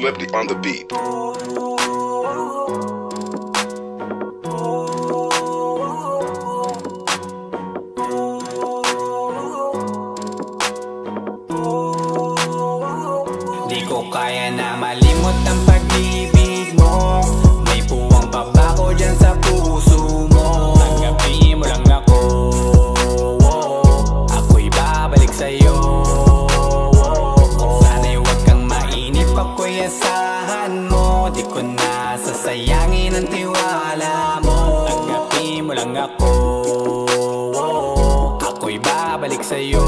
Flipped on the beat. Di ko kaya na malimot ang pag-ibig mo. May puwang babako dyan sa puso mo. Tanggapin mo lang ako, ako'y babalik sa'yo. Sana'y huwag kang mainip, ako'y asahan mo. Di ko na sasayangin ang tiwala mo. Tanggapin mo lang ako, ako'y babalik sa'yo.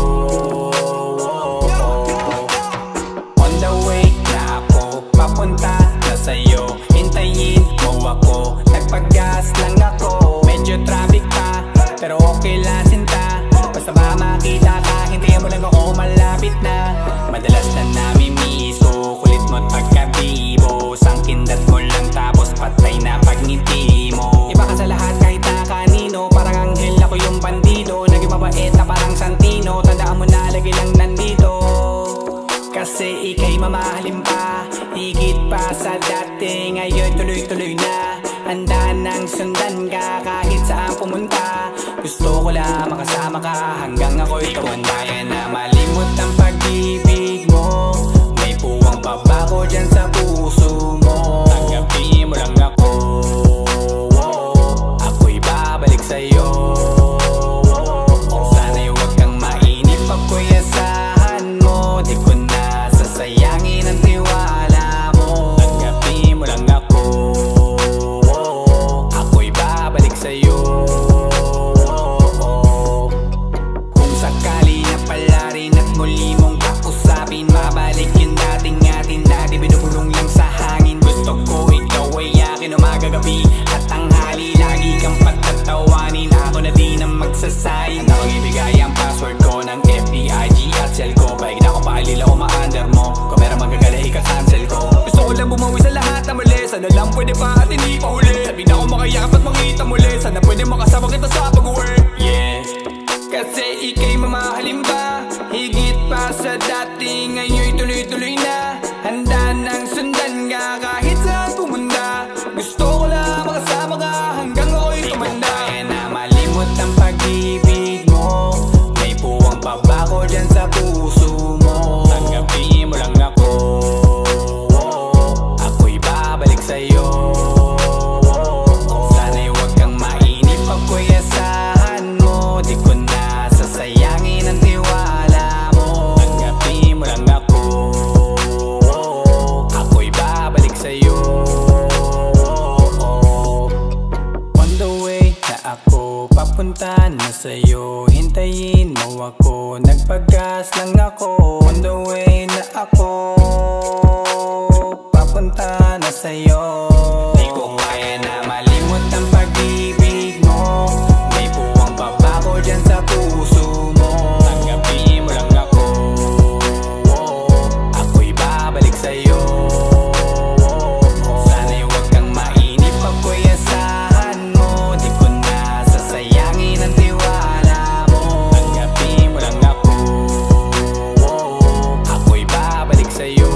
Papunta na sa'yo, hintayin mo ako. Nagpag-gas lang ako, medyo traffic pa, pero okay lang sinta. Basta ba makita ka, hintayin mo lang ako, malapit na. Madalas na namimiss ko, kulit mo't pagkabibo. Sangkindat mo lang tapos patay na pagngiti mo. Iba ka sa lahat kahit na kanino, parang anghel ako yung bandido. Naging mabait na parang Santino, tandaan mo na lagi lang nandito. Kasi ika'y mamahalin pa, higit pa sa dati. Ngayon tuloy-tuloy na, handa nang sundan ka kahit saan pumunta. Gusto ko lang makasama ka hanggang ako'y tumanda. Kaya na malimot ang pag-ibig mo. May puwang babako dyan sa puso mo. Tanggapin mo lang ako, ako'y babalik sa'yo. Sana'y huwag kang mainip, ako'y asahan mo. Di ko na sasayangin ang tiwala mo. Tanggapin mo lang ako, ako'y babalik sa'yo. Kung sakali na pala rin at muli mong kausapin, mabalik yung dating atin na di binubulong lang sa hangin. Gusto ko ikaw ay akin umagabi at tanghali, lagi kang patatawanin. Ako na din ang magsasayin. Handa kong ibigay ang password ko ng FBIG at cell ko. Paig na akong paalila o ma-under mo. Kung meron magagala, ika-cancel ko. Gusto ko lang bumawi sa lahat na mali. Sana lang pwede pa at hindi pa huli. Sabi na ako makayakap at makita muli. Sana pwede makasama kita sa pag-work. Yeah, kasi ika'y mamahalin pa, higit pa sa dati. Ngayon'y tuloy-tuloy na, handa nang sundan ka kahit saan pumunta. Gusto ko lang makasama ka hanggang ako'y tumanda. Kaya na malimot ang pag-ibig mo. May puwang babako dyan sa puso mo. Tanggapin mo lang ako, ako'y babalik sa'yo. Sana'y huwag kang mainip, ako'y asahan mo. Di ko na sasayangin ang tiwala mo. Tanggapin mo lang ako, ako'y babalik sa'yo. On the way na ako, papunta na sa'yo, hintayin mo ako. Nagpag-gas lang ako. On the way na ako, papunta na sa'yo. Di ko kaya na malimot ang pag-ibig mo. May puwang babako dyan sa puso mo. Tanggapin mo lang ako, ako'y babalik sa'yo. Sana'y huwag kang mainip, ako'y asahan mo. Di ko na sasayangin ang tiwala mo. Tanggapin mo lang ako, ako'y babalik sa'yo.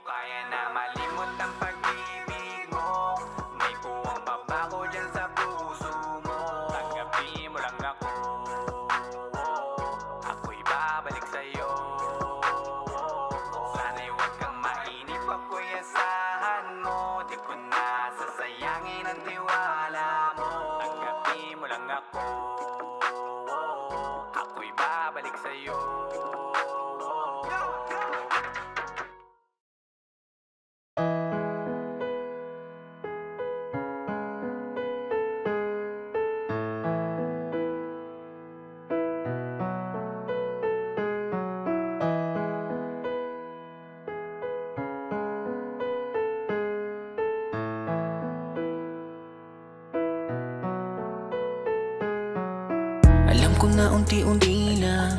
Kaya na malimot ang pag-ibig mo. May puwang babako dyan sa puso mo. Tanggapin mo lang ako, ako'y babalik sa'yo. Sana'y huwag kang mainip, ako'y asahan mo. Di ko na sasayangin ang tiwala mo. Tanggapin mo lang ako, ako'y babalik sa'yo. Alam ko na unti-unti na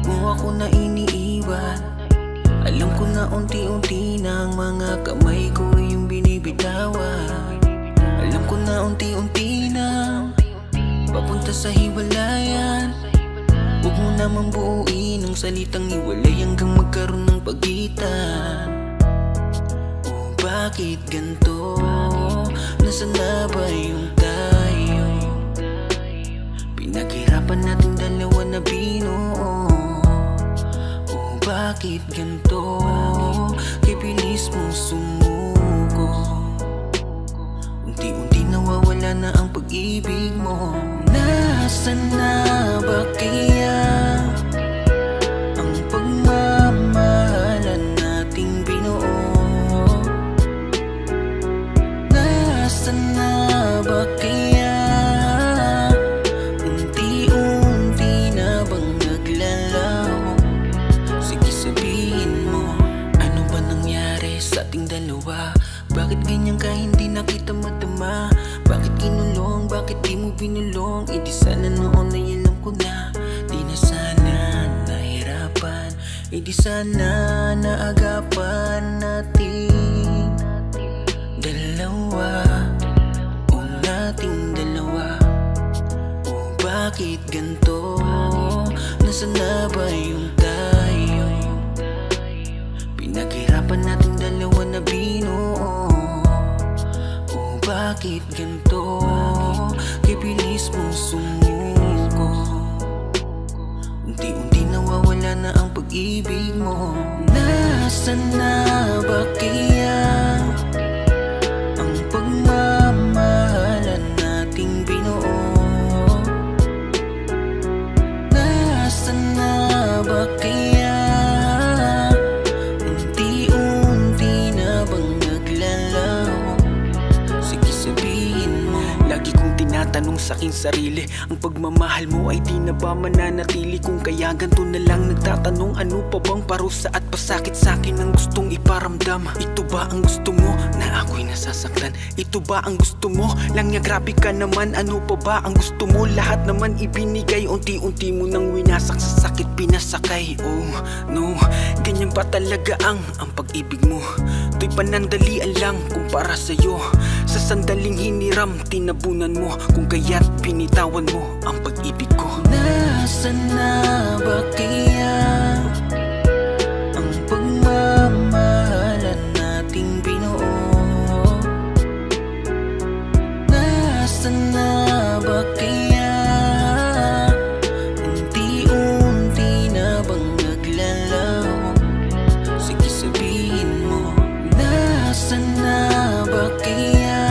mo ako na iniiwan. Alam ko na unti-unti na ang mga kamay ko yung binibitawan. Alam ko na unti-unti na papunta sa hiwalayan. namang buuin ang salitang iwalay hanggang magkaroon ng pagitan. Oh, bakit ganito? Nasaan na ba yung tayo? Pinaghirapan natin dalawa na binuo. Oh, bakit ganito? Kibilis mo sumuko. Unti-unti nawawala na ang pag-ibig mo. Nasaan na ba kaya ang pagmamahalan nating binuo? Nasaan na ba kaya unti-unti na bang naglalaho? Sige sabihin mo, ano ba nangyari sa ating dalawa? Bakit ganyan ka hindi na kita madama? Bakit kinulong? Bakit di mo binulong? E di sana noon ay alam ko na. Di na sana nahirapan. E di sana naagapan natin dalawa. O nating dalawa. O bakit ganito? Nasaan na ba yung tayo? Pinaghirapan natin dalawa na binuo. Bakit ganito? Kibilis mo sumuko. Unti-unti nawawala na ang pag-ibig mo. Nasaan na ba kaya ang pagmamahalan nating binuo? Nasaan na ba kaya unti-unti na bang naglalaho? Sabihin mo, lagi kong tinatanong sa aking sarili, ang pagmamahal mo ay di na ba mananatili? Kung kaya ganito na lang nagtatanong, ano pa bang parusa at pasakit sa akin ang gustong iparamdam? Ito ba ang gusto mo na ako'y nasasaktan? Ito ba ang gusto mo lang niya? Grabe ka naman, ano pa ba ang gusto mo? Lahat naman ibinigay, unti-unti mo nang winasak, sa sakit pinasakay. Oh no, ganyan ba talaga ang pag-ibig mo? To'y panandalian lang kumpara sa'yo. Sa sandaling hiniram, tinabunan mo. Kung kaya't binitawan mo ang pag-ibig ko. Nasaan na ba kaya ang pagmamahalan nating binuo? Nasaan na ba kaya unti-unti na bang naglalaho? Sige sabihin mo, nasaan na ba kaya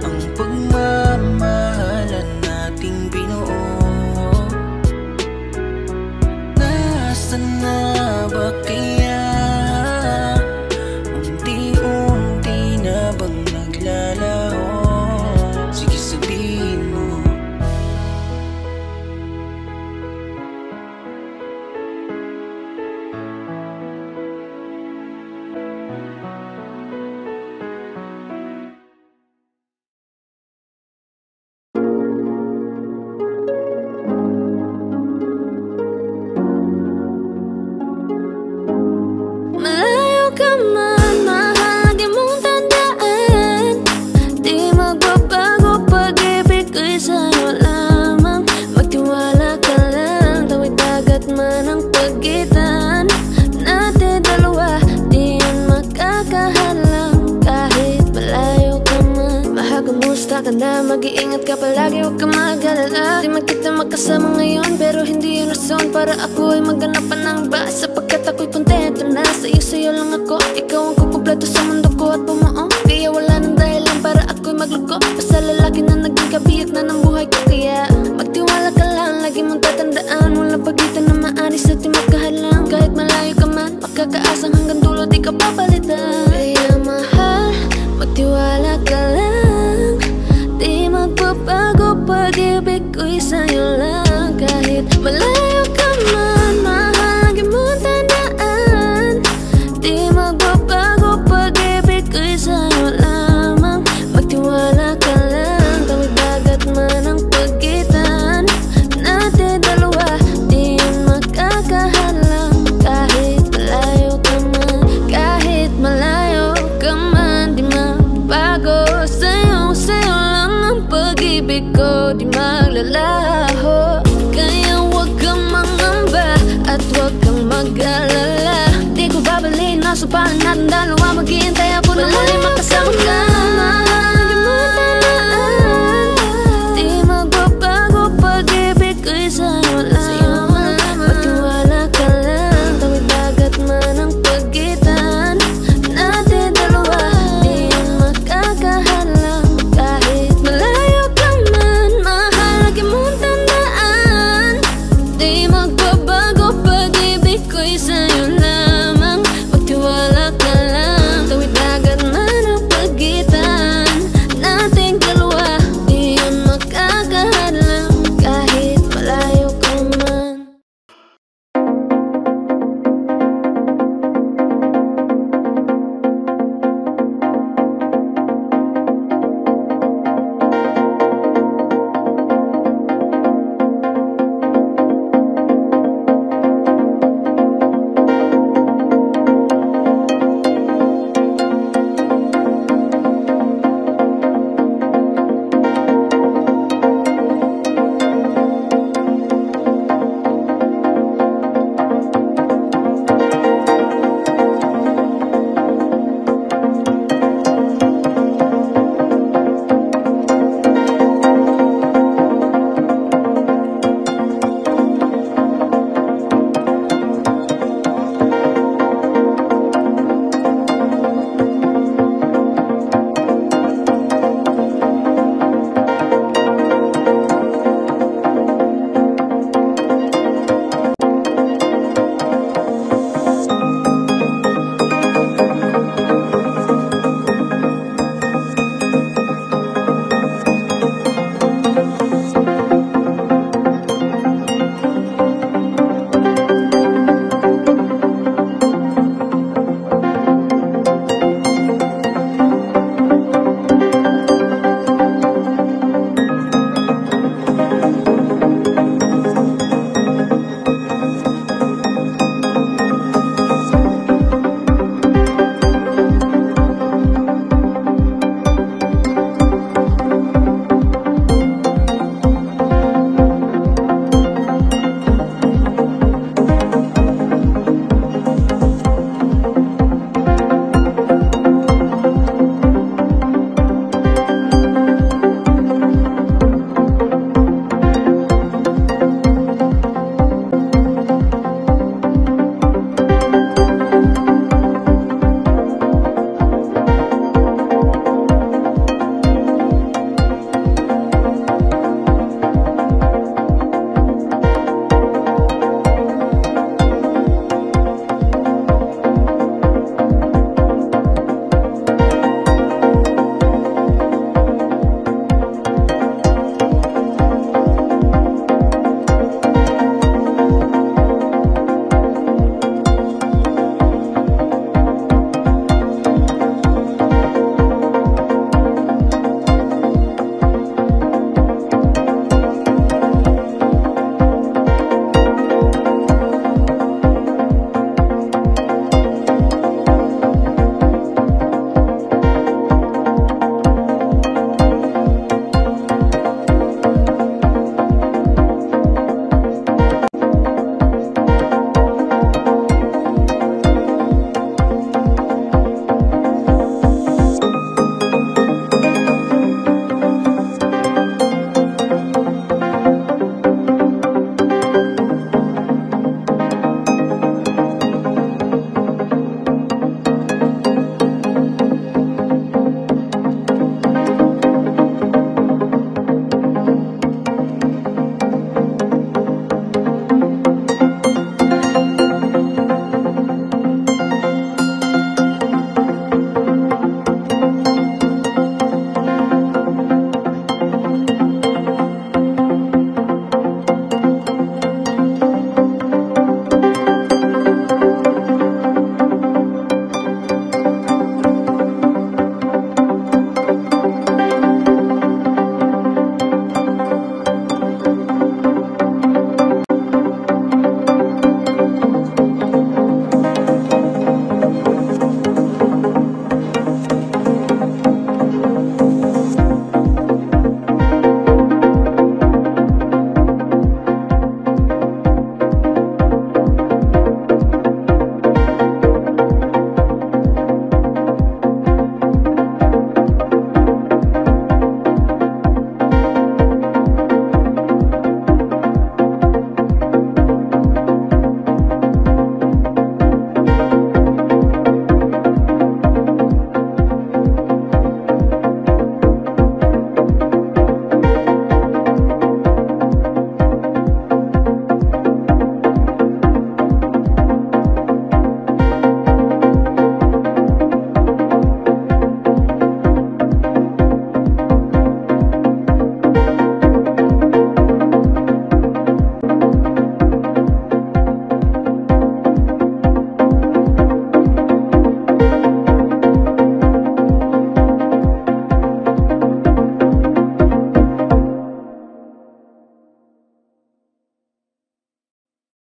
ang pagmamahalan nating binuo? Nasaan na ba kaya unti-unti na bang naglalaho? Sige sabihin mo. Malayo ka man, mahal, lagi mong tandaan. Di magbabago pag-ibig ko'y sa'yo lamang. Magtiwala ka lang, tawid dagat man ang pagitan natin dalawa, di yan makakahalang. Kahit malayo ka man, mahal, kumusta ka na? Mag-iingat ka palagi, huwag ka mag-alala. Di man kita makasama ngayon, pero hindi yun rason para ako ay magganapan ng iba. Sapagkat ako'y kontento na sa'yo lang ako. Ikaw ang kukumpleto sa mundo ko at bumuo. Kaya wala nang dahilan para ako'y magluko. Basta lalaki na naging kabiyak na ng buhay ko. Kaya magtiwala ka lang, lagi mong tatandaan. Walang pagitan na maanis at di magkahalang. Kahit malayo ka man, makakaasang hanggang dulo di ka papalitan. Kaya mahal, magtiwala ka lang. Di magbabago pag-ibig ko'y sa'yo lang. Kahit malayo ka man, mahal, lagi mong tandaan. Di magbabago pag-ibig ko'y sa'yo lamang. Magtiwala ka lang, tawid dagat man ang pagitan natin dalawa, di yan makakahalang. Kahit malayo ka man, kahit malayo ka man, di magbago sa'yo lang ang pag-ibig ko, di maglalaho. Kaya huwag kaso paano natin dalawa maghihintay ako ng